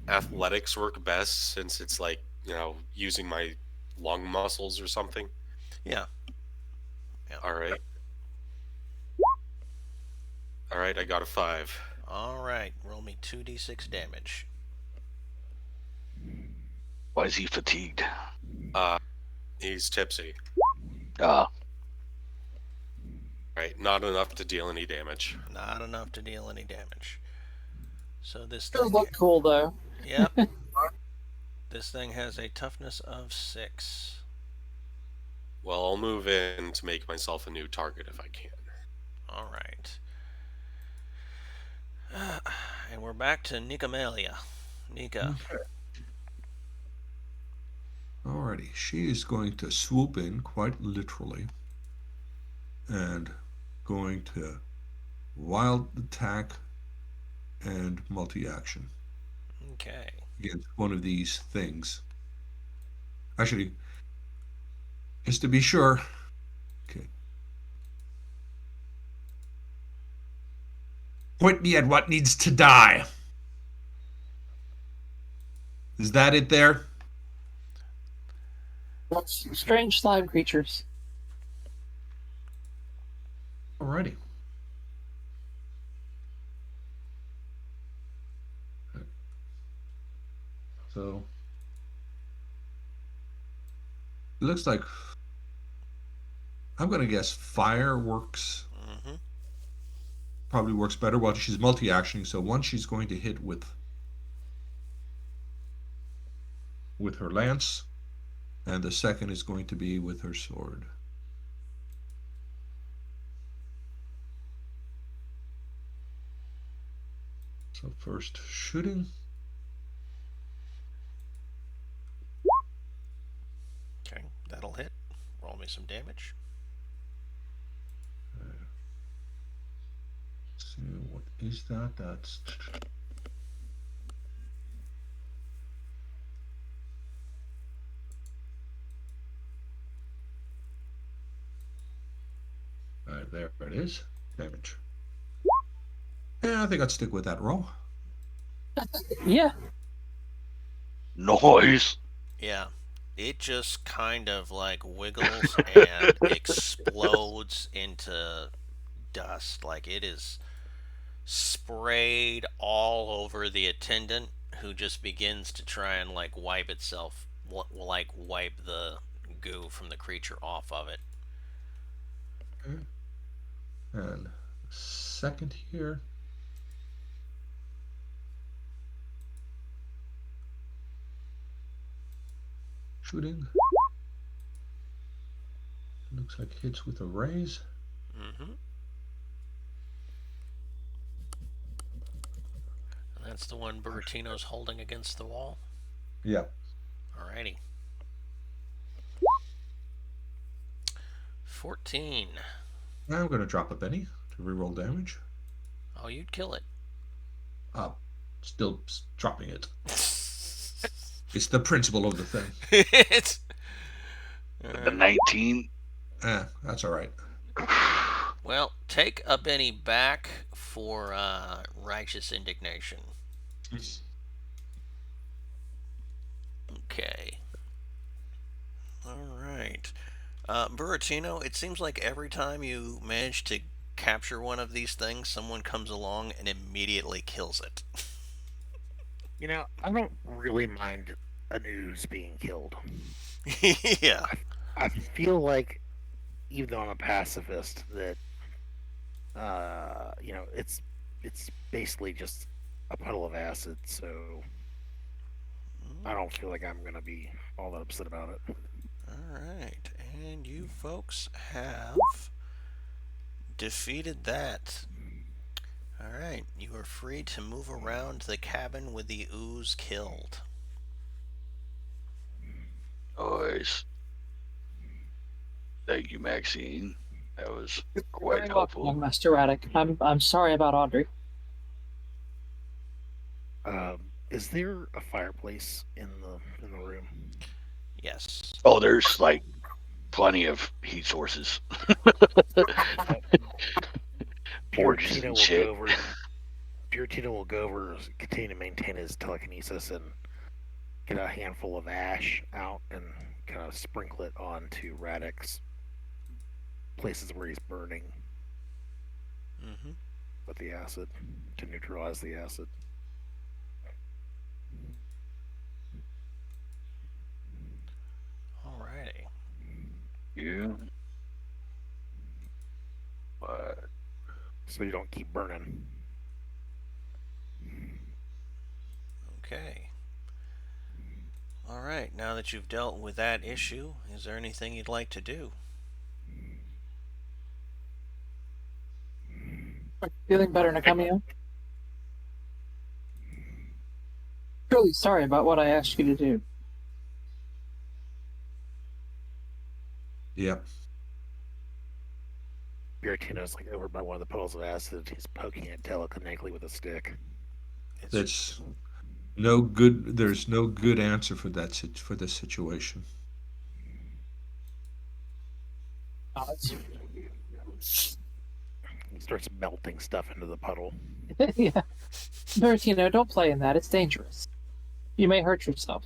athletics work best since it's like, using my lung muscles or something? Yeah. All right. All right, I got a 5. All right. Roll me 2d6 damage. Why is he fatigued? He's tipsy. Ah. Right, not enough to deal any damage. Not enough to deal any damage. So this Sure thing. look cool though. Yep. This thing has a toughness of 6. Well, I'll move in to make myself a new target if I can. All right. And we're back to Nicomelia. Nika. Alrighty, she is going to swoop in quite literally and going to wild attack and multi-action Okay. against one of these things. Actually, just to be sure. Okay. Point me at what needs to die. Is that it there? Strange slime creatures. Alrighty. So it looks like I'm gonna guess fireworks Mm-hmm. probably works better. Well, she's multi-actioning, so one she's going to hit with her lance, and the second is going to be with her sword. So first shooting. Okay, that'll hit. Roll me some damage. Let's see, what is that? That's there it is. Damage. Yeah, I think I'd stick with that roll. Yeah. Noise. Yeah. It just kind of like wiggles and explodes into dust. Like it is sprayed all over the attendant, who just begins to try and like wipe itself, like wipe the goo from the creature off of it. Okay. And second here. Shooting. Looks like hits with a raise. Mm-hmm. And that's the one Buratino's holding against the wall. Yeah. Alrighty. 14. I'm going to drop a penny to reroll damage. Oh, you'd kill it. Still dropping it. It's the principle of the thing. It's The 19. That's all right. well, take a penny back for righteous indignation. Okay. All right. Buratino, it seems like every time you manage to capture one of these things, someone comes along and immediately kills it. You know, I don't really mind an ooze being killed. Yeah. I feel like, even though I'm a pacifist, that you know, it's basically just a puddle of acid. So I don't feel like I'm gonna be all that upset about it. All right. And you folks have defeated that. All right. You are free to move around the cabin with the ooze killed. Noise. Thank you, Maxine. That was Very quite welcome, helpful. young Master Raddick. I'm sorry about Audrey. Is there a fireplace in the room? Yes. Oh, there's like plenty of heat sources. Forges Buratino and will shit. go over. Buratino will go over, continue to maintain his telekinesis, and get a handful of ash out and kind of sprinkle it onto Radix places where he's burning Mm-hmm. with the acid to neutralize the acid. Alrighty. Yeah. But So you don't keep burning. Okay. All right. Now that you've dealt with that issue, is there anything you'd like to do? Feeling better, Nakamio? Truly sorry about what I asked you to do. Yeah. Buratino's like over by one of the puddles of acid. He's poking it telekinetically with a stick. It's That's no good. There's no good answer for that for this situation. He starts melting stuff into the puddle. Yeah. Buratino, don't play in that. It's dangerous. You may hurt yourself.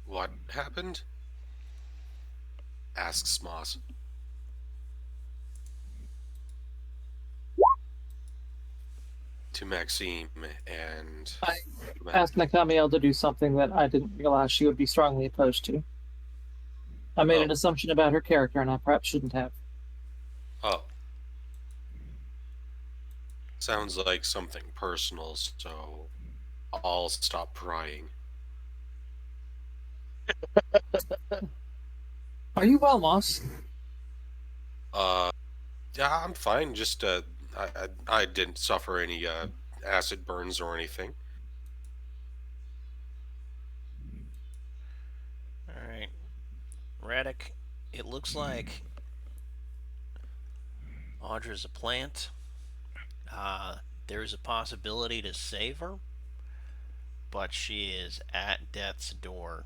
What happened? Asks Moss. To Maxime and I asked Nakamiel to do something that I didn't realize she would be strongly opposed to. I made an Oh. assumption about her character, and I perhaps shouldn't have. Oh. Sounds like something personal, so I'll stop prying. Are you well, Moss? Yeah, I'm fine. Just I didn't suffer any acid burns or anything. all right, Radek. It looks like Audra's a plant. There is a possibility to save her, but she is at death's door.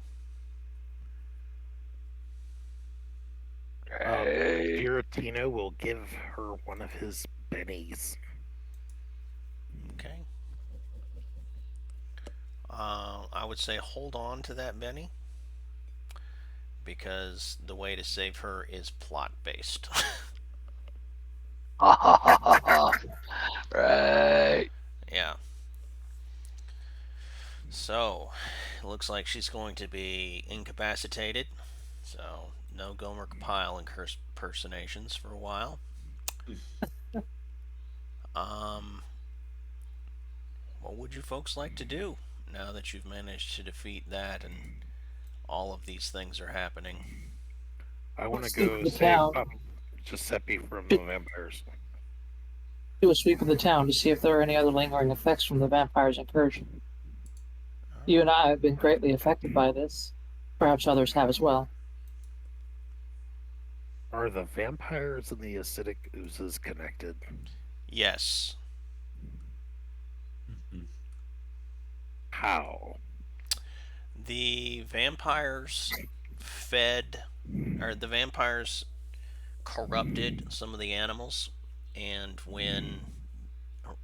Hey. Buratino will give her one of his bennies. Okay. I would say hold on to that Benny because the way to save her is plot based. Right. Yeah. So, it looks like she's going to be incapacitated. So, no Gomer Pyle impersonations for a while. Um, what would you folks like to do now that you've managed to defeat that and all of these things are happening? I want to Let's sweep go the save town. Giuseppe from the vampires. Do a sweep of the town to see if there are any other lingering effects from the vampire's incursion. You and I have been greatly affected by this. Perhaps others have as well. Are the vampires and the acidic oozes connected? Yes. How? The vampires fed, or the vampires corrupted some of the animals, and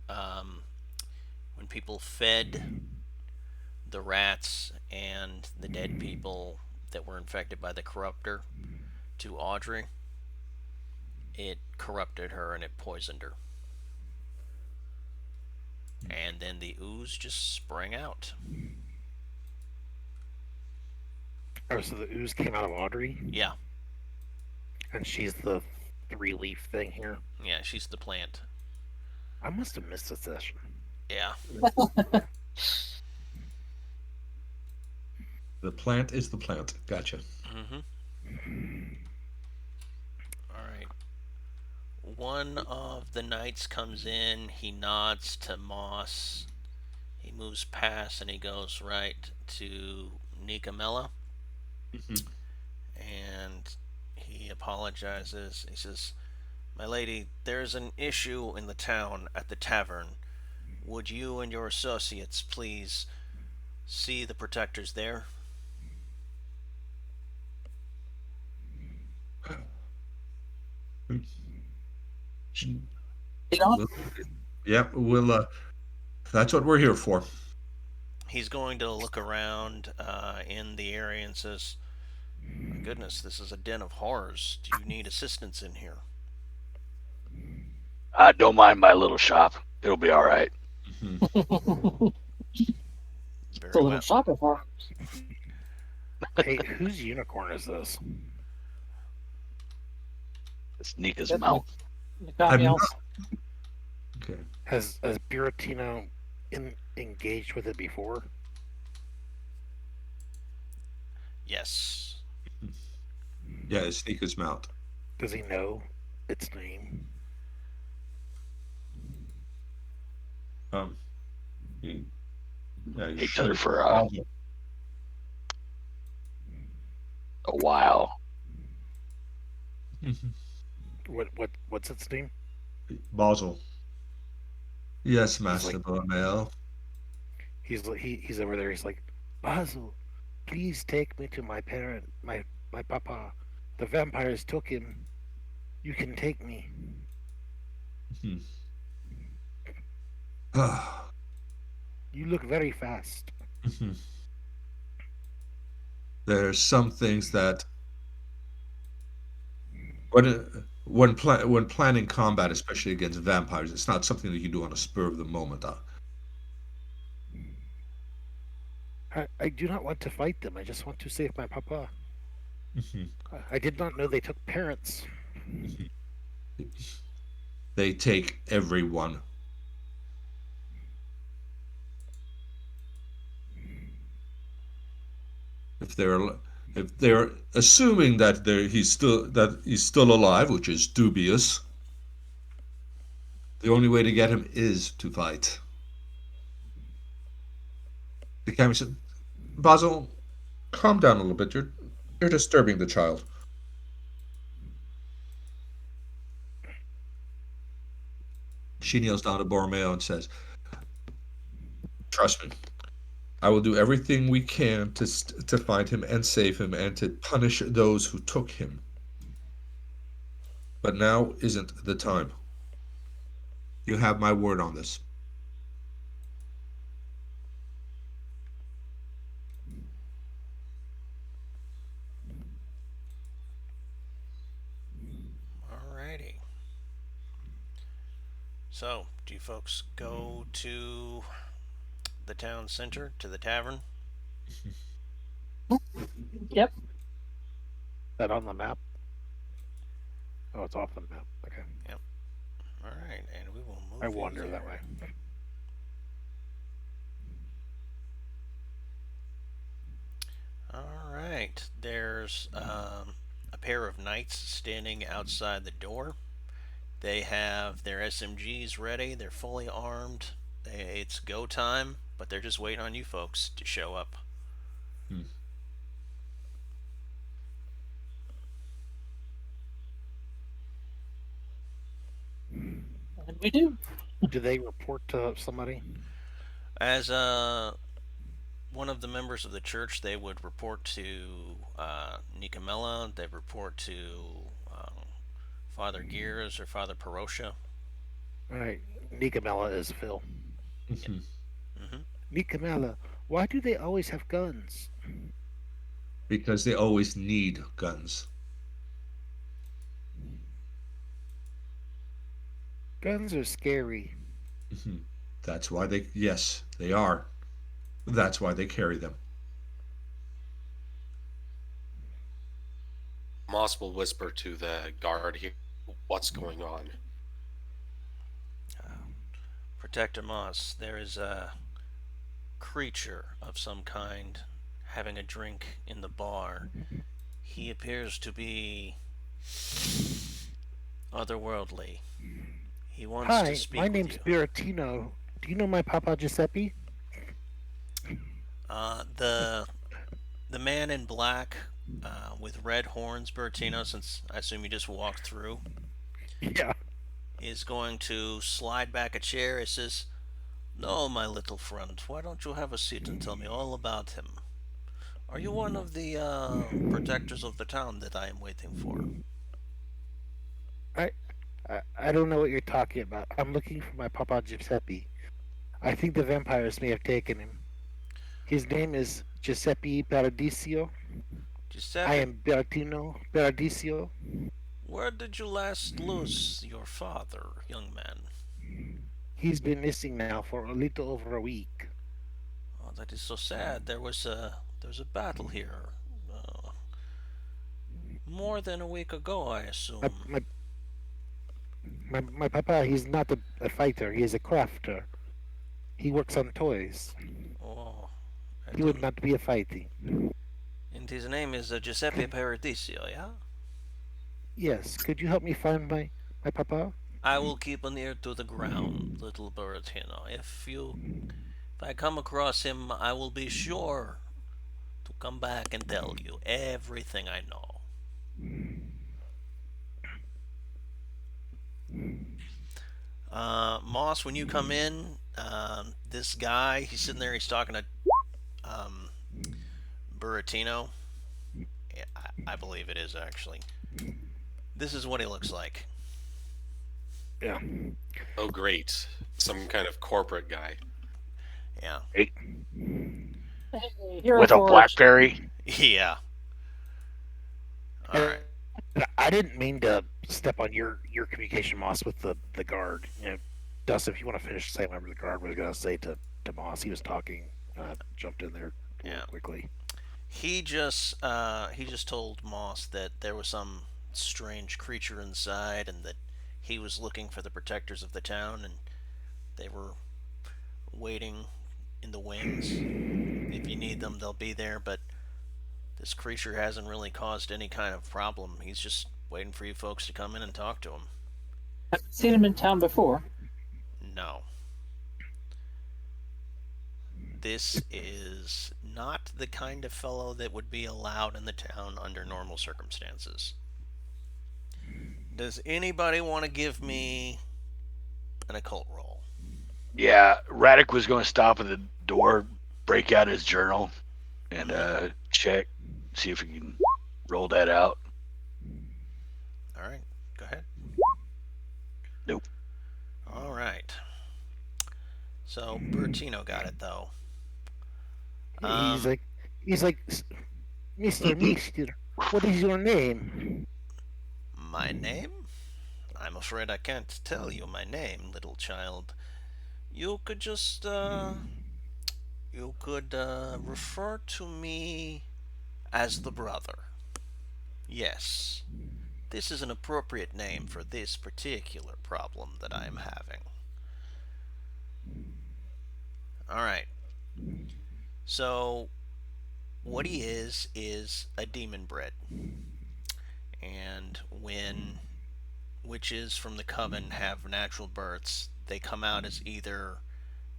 um, when people fed the rats and the dead people that were infected by the corruptor to Audrey, it corrupted her and it poisoned her. And then the ooze just sprang out. Oh, so the ooze came out of Audrey? Yeah, And she's the three-leaf thing here? yeah, she's the plant. I must have missed a session. Yeah. The plant is the plant. Gotcha. All right. One of the knights comes in. He nods to Moss. He moves past and he goes right to Nikamela. And he apologizes. He says, "My lady, there's an issue in the town at the tavern. Would you and your associates please see the protectors there?" You know, We'll, yep, we'll. That's what we're here for. He's going to look around in the area and says, "My goodness, this is a den of horrors. Do you need assistance in here?" I don't mind my little shop. It'll be all right. it's Very a little well. shop of horrors. Hey, whose unicorn is this? It's Nika's That's mount. I'm Nakamiel. not. Okay. Has Buratino engaged with it before? Yes. Yeah, it's Nika's mount. Does he know its name? Yeah, you Hey, should. for a a while. What's its name? Basil. Yes, He's like Master Boromeo. he's over there. He's like, Basil, please take me to my parent, my papa. The vampires took him. You can take me. Mhm. Ah, You look very fast. mhm. There's some things that when planning combat, especially against vampires, it's not something that you do on a spur of the moment. I do not want to fight them. I just want to save my papa. Mhm, I did not know they took parents. mhm. They take everyone. If they're if they're assuming that he's still alive, which is dubious, the only way to get him is to fight. The camera said, Basil, calm down a little bit. You're disturbing the child. She kneels down to Borromeo and says, "Trust me, I will do everything we can to find him and save him and to punish those who took him. But now isn't the time. You have my word on this." Alrighty. So, do you folks go to the town center, to the tavern? Yep. That on the map? Oh, it's off the map. Okay. Yep. Alright, and we will move I you wander that there. way. Alright, there's a pair of knights standing outside the door. They have their SMGs ready, they're fully armed. It's go time, but they're just waiting on you folks to show up. Hmm. And we do. Do they report to somebody? As one of the members of the church, they would report to Nikamela, they report to Father Gears or Father Perosha. All right. Nikamela is Phil. Mhm. Mm-hmm. Nikamela, why do they always have guns? Because they always need guns. Guns are scary. Mhm. That's why yes, they are. That's why they carry them. Moss will whisper to the guard here, what's going on? Protector Moss, there is a creature of some kind having a drink in the bar. He appears to be otherworldly. He wants to Hi, my speak with name's you. Buratino. Do you know my Papa Giuseppe? The man in black with red horns, Bertino, since I assume you just walked through, Yeah. is going to slide back a chair. He says, "No, my little friend, why don't you have a seat and tell me all about him? Are you one of the protectors of the town that I am waiting for?" I, I don't know what you're talking about. I'm looking for my Papa Giuseppe. I think the vampires may have taken him. His name is Giuseppe Paradiso. I Giuseppe, am Bertino Paradiso. where did you last lose your father, young man? He's been missing now for a little over a week. Oh, that is so sad. There was a battle here more than a week ago, I My assume. my my Papa, he's not a fighter. He is a crafter. He works on toys. Oh, I He would do. not be a fighting. And his name is Giuseppe Paradisio, yeah? Yes. Could you help me find my Papa? I will keep an ear to the ground, little Buratino. If I come across him, I will be sure to come back and tell you everything I know. Moss, when you come in, this guy, he's sitting there, he's talking to um, Buratino. Yeah, I believe it is actually. This is what he looks like. Yeah. Oh, great. Some kind of corporate guy. Yeah. Hey, Hey, Hero with a Forge. BlackBerry. Yeah. All right. I didn't mean to step on your communication, Moss, with the guard. Dustin, if you want to finish saying whatever the guard was going to say to Moss, he was talking. Jumped in there a Yeah. little quickly. He just told Moss that there was some strange creature inside and that he was looking for the protectors of the town and they were waiting in the wings. If you need them, they'll be there, but this creature hasn't really caused any kind of problem. He's just waiting for you folks to come in and talk to him. I've seen him in town before. No. This is not the kind of fellow that would be allowed in the town under normal circumstances. Does anybody want to give me an occult roll? Yeah, Radek was going to stop at the door, break out his journal, and check, see if he can roll that out. All right, go ahead. Nope. All right. So Bertino got it though. He's like, Mister, what is your name? My name? I'm afraid I can't tell you my name, little child. You could just refer to me as the brother. Yes, this is an appropriate name for this particular problem that I am having. All right. So, what he is a demon bred. And when witches from the coven have natural births, they come out as either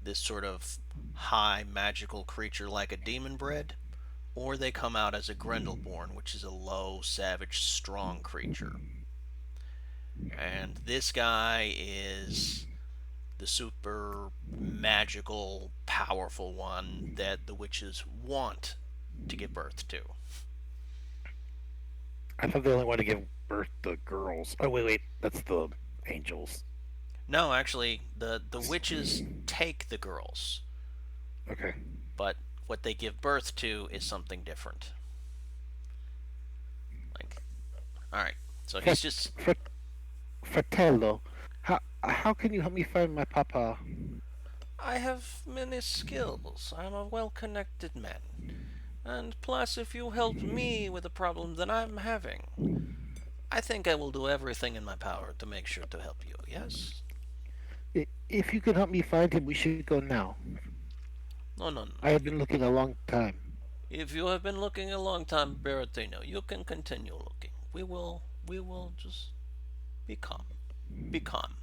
this sort of high magical creature like a demon bred, or they come out as a Grendelborn, which is a low, savage, strong creature. And this guy is the super magical, powerful one that the witches want to give birth to. I thought they only wanted to give birth to girls. Oh wait, that's the angels. No, actually, the witches take the girls, Okay. but what they give birth to is something different. Like, all right, so he's just Fratello, how can you help me find my papa? I have many skills. I'm a well-connected man. And plus, if you help me with a problem that I'm having, I think I will do everything in my power to make sure to help you, yes? If you can help me find him, we should go now. No, no, no. I have been looking a long time. If you have been looking a long time, Bertino, you can continue looking. We will just be calm. Be calm.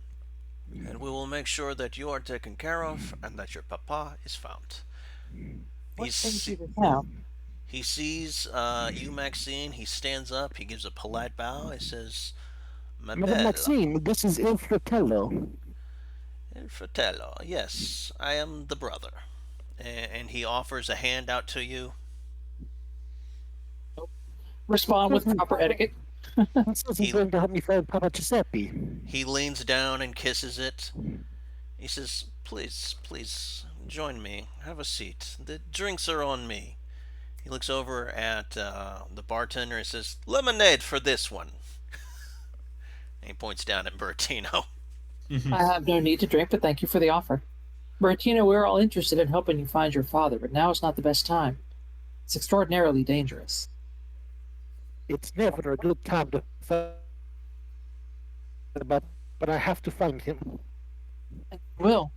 And we will make sure that you are taken care of and that your papa is found. What brings you He's, to town? he sees you, Maxine. He stands up. He gives a polite bow. He says, "Ma Madame bella, Maxime, this is Il Fratello. il fratello." Yes, I am the brother. And he offers a hand out to you. Respond with proper etiquette. He says he's going to help me find Papa Giuseppe. He leans down and kisses it. He says, "Please, please, join me. Have a seat. The drinks are on me." He looks over at the bartender and says, "Lemonade for this one." And he points down at Bertino. I have no need to drink, but thank you for the offer. Bertino, we're all interested in helping you find your father, but now is not the best time. It's extraordinarily dangerous. It's never a good time to find about, but I have to find him. Will.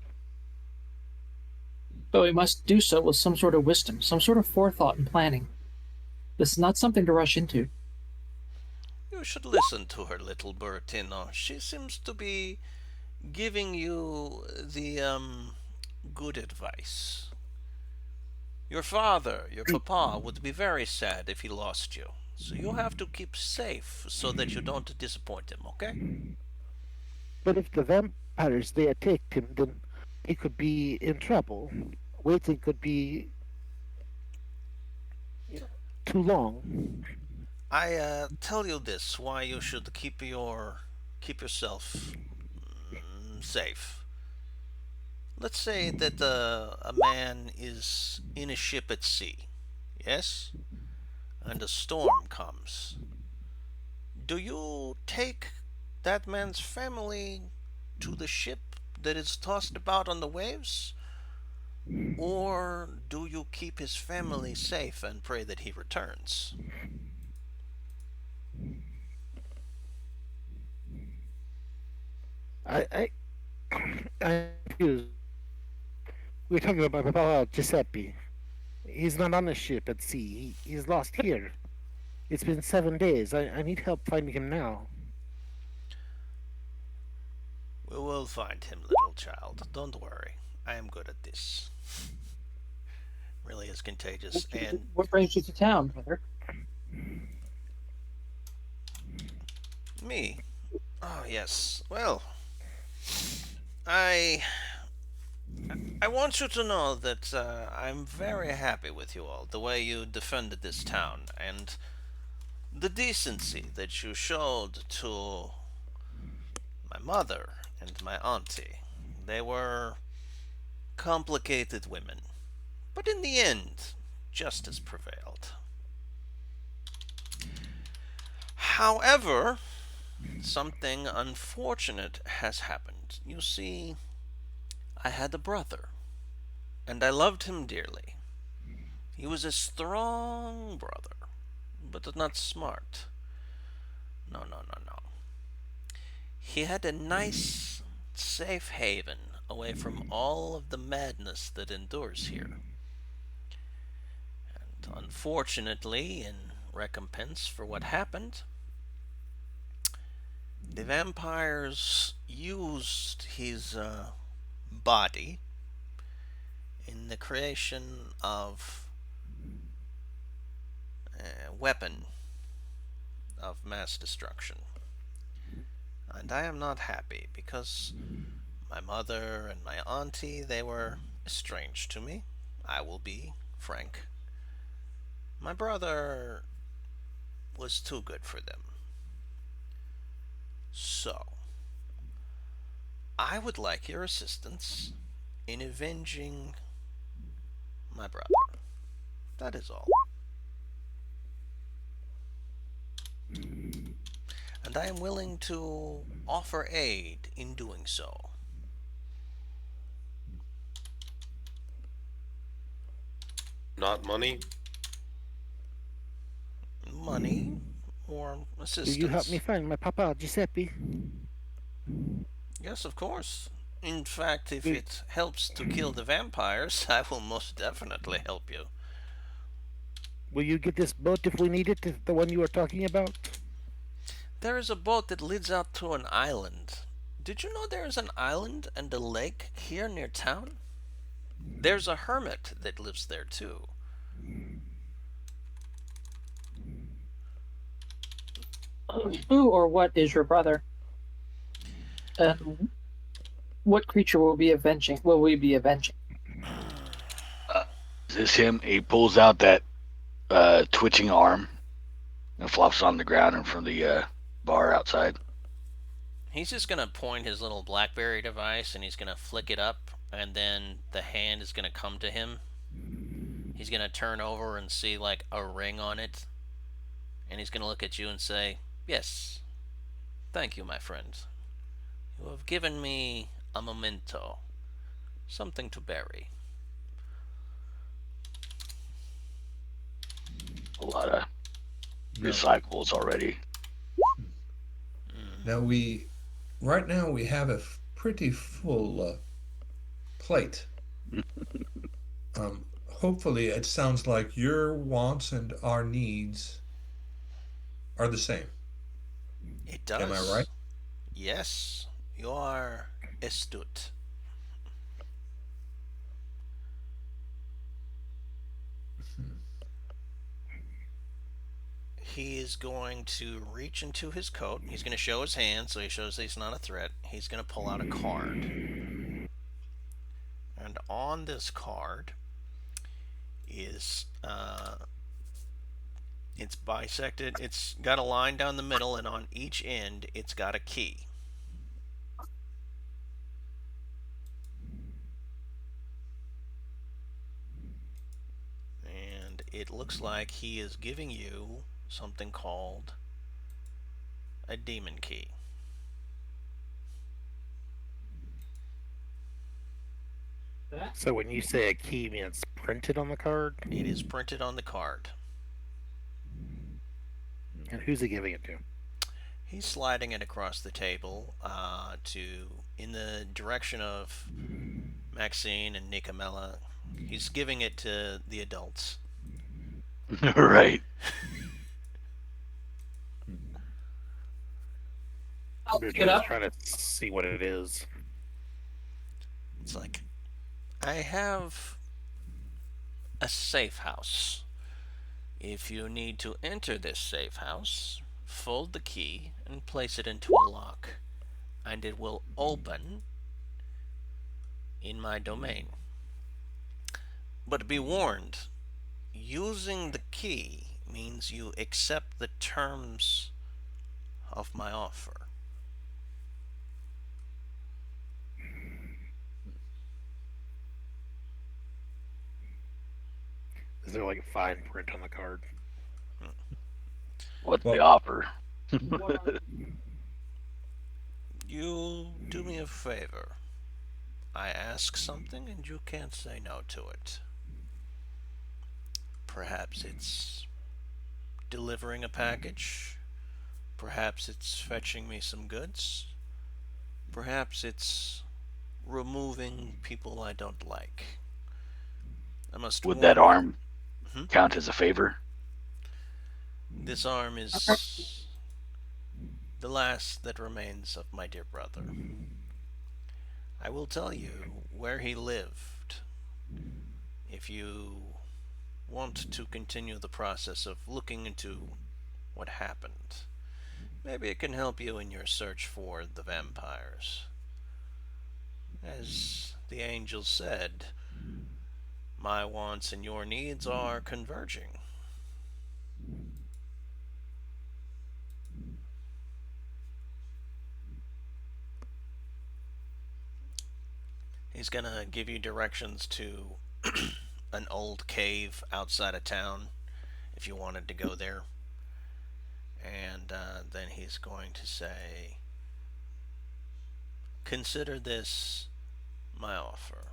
But we must do so with some sort of wisdom, some sort of forethought and planning. This is not something to rush into. You should listen to her, little Bertino. She seems to be giving you the good advice. Your father, your papa, would be very sad if he lost you. So you have to keep safe so that you don't disappoint him, okay? But if the vampires they attacked him, then he could be in trouble. Waiting could be, you know, too long. I tell you this why you should keep yourself safe. Let's say that a man is in a ship at sea, yes, and a storm comes. Do you take that man's family to the ship that is tossed about on the waves, or do you keep his family safe and pray that he returns? I I'm confused. We're talking about Papa Giuseppe. He's not on a ship at sea. He's lost here. It's been 7 days. I need help finding him now. We will find him, little child. Don't worry. I am good at this. Really is contagious. And What brings you to town, brother? me. Oh yes. Well, I I want you to know that I'm very happy with you all. The way you defended this town and the decency that you showed to my mother and my auntie. They were complicated women, but in the end, justice prevailed. However, something unfortunate has happened. You see, I had a brother, and I loved him dearly. He was a strong brother, but not smart. No, no, no, no. He had a nice, safe haven away from all of the madness that endures here. And unfortunately, in recompense for what happened, the vampires used his body in the creation of a weapon of mass destruction. And I am not happy because my mother and my auntie, they were estranged to me. I will be frank. My brother was too good for them. So, I would like your assistance in avenging my brother. That is all. And I am willing to offer aid in doing so. Not money. Money or Will you help me assistance. find my Papa Giuseppe? Yes, of course. In fact, if Will, it helps to kill the vampires, I will most definitely help you. will you get this boat if we need it? The one you were talking about? There is a boat that leads out to an island. Did you know there is an island and a lake here near town? There's a hermit that lives there too. Who or what is your brother? And what creature will be avenging? Will we be avenging? Is this him? He pulls out that twitching arm and flops on the ground in front of the bar outside. He's just gonna point his little BlackBerry device and he's gonna flick it up, and then the hand is gonna come to him. He's gonna turn over and see like a ring on it, and he's gonna look at you and say, "Yes, thank you, my friend. You have given me a memento, something to bury." A lot of No. recyclables already. Now right now we have a pretty full plate. Hopefully, it sounds like your wants and our needs are the same. It Am I right? does. Yes, you are. Astute. he is going to reach into his coat. He's going to show his hand so he shows that he's not a threat. He's going to pull out a card. And on this card is it's bisected. It's got a line down the middle, and on each end, it's got a key. And it looks like he is giving you something called a demon key. So when you say a key, you mean it's printed on the card? It is printed on the card. And who's he giving it to? He's sliding it across the table in the direction of Maxine and Nikamela. He's giving it to the adults. Right. I'll We're pick it just up. trying to see what it is. It's like, I have a safe house. If you need to enter this safe house, fold the key and place it into a lock, and it will open in my domain. But be warned, using the key means you accept the terms of my offer. Is there like a fine print on the card? What's Well- the offer? You do me a favor. I ask something and you can't say no to it. Perhaps it's delivering a package. Perhaps it's fetching me some goods. Perhaps it's removing people I don't like. I must Would warn that you, arm Mhm. count as a favor? this arm is the last that remains of my dear brother. I will tell you where he lived if you want to continue the process of looking into what happened. Maybe it can help you in your search for the vampires. As the angel said, my wants and your needs are converging. He's gonna give you directions to an old cave outside of town if you wanted to go there. And then he's going to say, consider this my offer.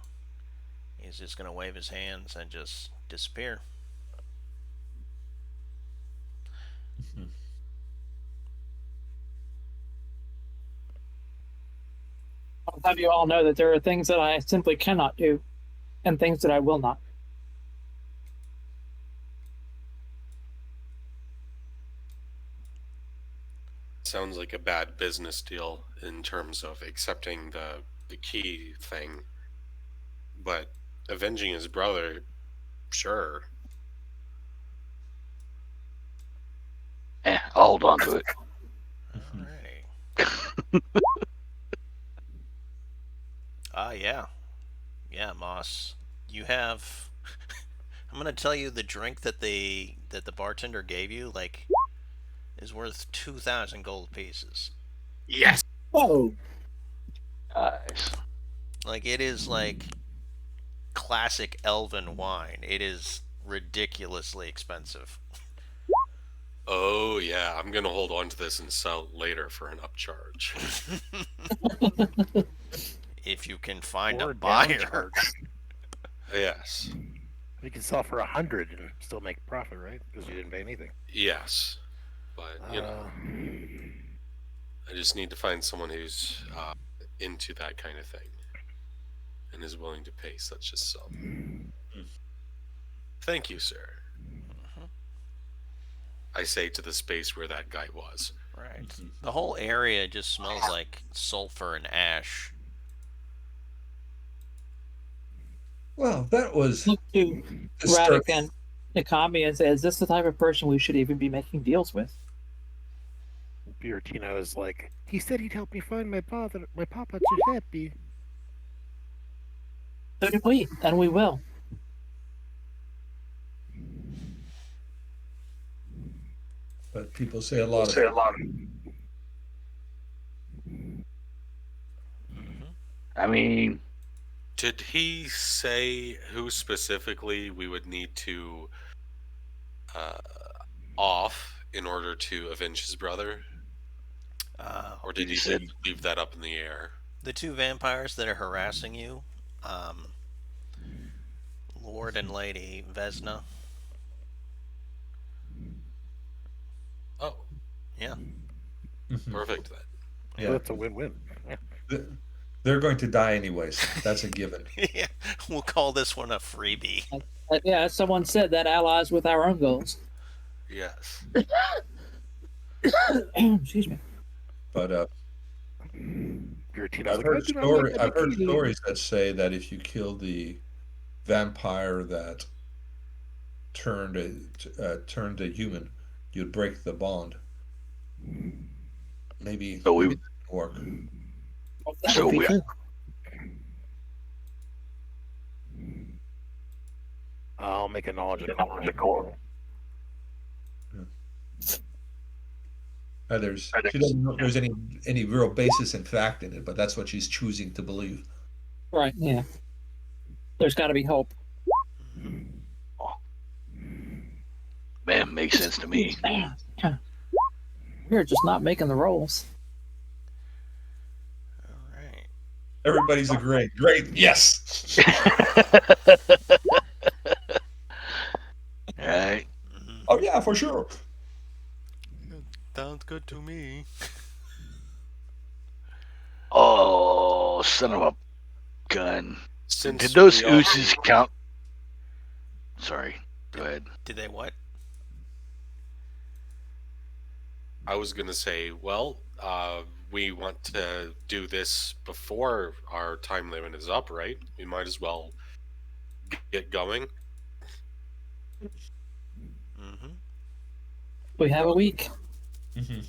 He's just going to wave his hands and just disappear. I'll have you all know that there are things that I simply cannot do and things that I will not. Sounds like a bad business deal in terms of accepting the key thing, but avenging his brother, sure. I'll hold on to it. Alrighty. Yeah. Yeah, Moss. You have I'm gonna tell you the drink that the bartender gave you, like, is worth 2,000 gold pieces. Yes. Whoa. Nice. Like, it is like classic elven wine. It is ridiculously expensive. Oh yeah, I'm gonna hold on to this and sell it later for an upcharge. If you can find Or a buyer. downcharge. Yes. You can sell for 100 and still make a profit, right? Because you didn't pay anything. Yes. But you know, I just need to find someone who's into that kind of thing and is willing to pay such a sum. Thank you, sir. I say to the space where that guy was. Right. The whole area just smells like sulfur and ash. Well, that was Look to disturbing. Radek and Ikami is this the type of person we should even be making deals with? Buratino is like, he said he'd help me find my Papa Giuseppe. So did we, and we will. But people say a lot of I mean, Did he say who specifically we would need to off in order to avenge his brother? Or did he he said leave that up in the air? The two vampires that are harassing you, Lord and Lady Vesna. Oh, Yeah. perfect then. Yeah. That's a win-win. Yeah. They're going to die anyways. That's a given. Yeah. We'll call this one a freebie. Yeah, as someone said, that allies with our own goals. Yes. Excuse me. But Buratino's I've like, heard I do not like that I've heard bikini. stories that say that if you kill the vampire that turned a human, you'd break the bond. Maybe So we- maybe that would work. That So would be we- true. I'll make a knowledge of core. She doesn't know if there's any real basis in fact in it, but that's what she's choosing to believe. Right, yeah. There's got to be hope. man, makes sense to me. We're just not making the rolls. All right. Everybody's agreeing. Great, yes. Right? Oh yeah, for sure. Sounds good to me. Oh, son of a gun. Since Did those we all- oozes count? Sorry. Go ahead. Did they what? I was gonna say, well, we want to do this before our time limit is up, right? We might as well get going. Mm-hmm. We have a week. Mm-hmm.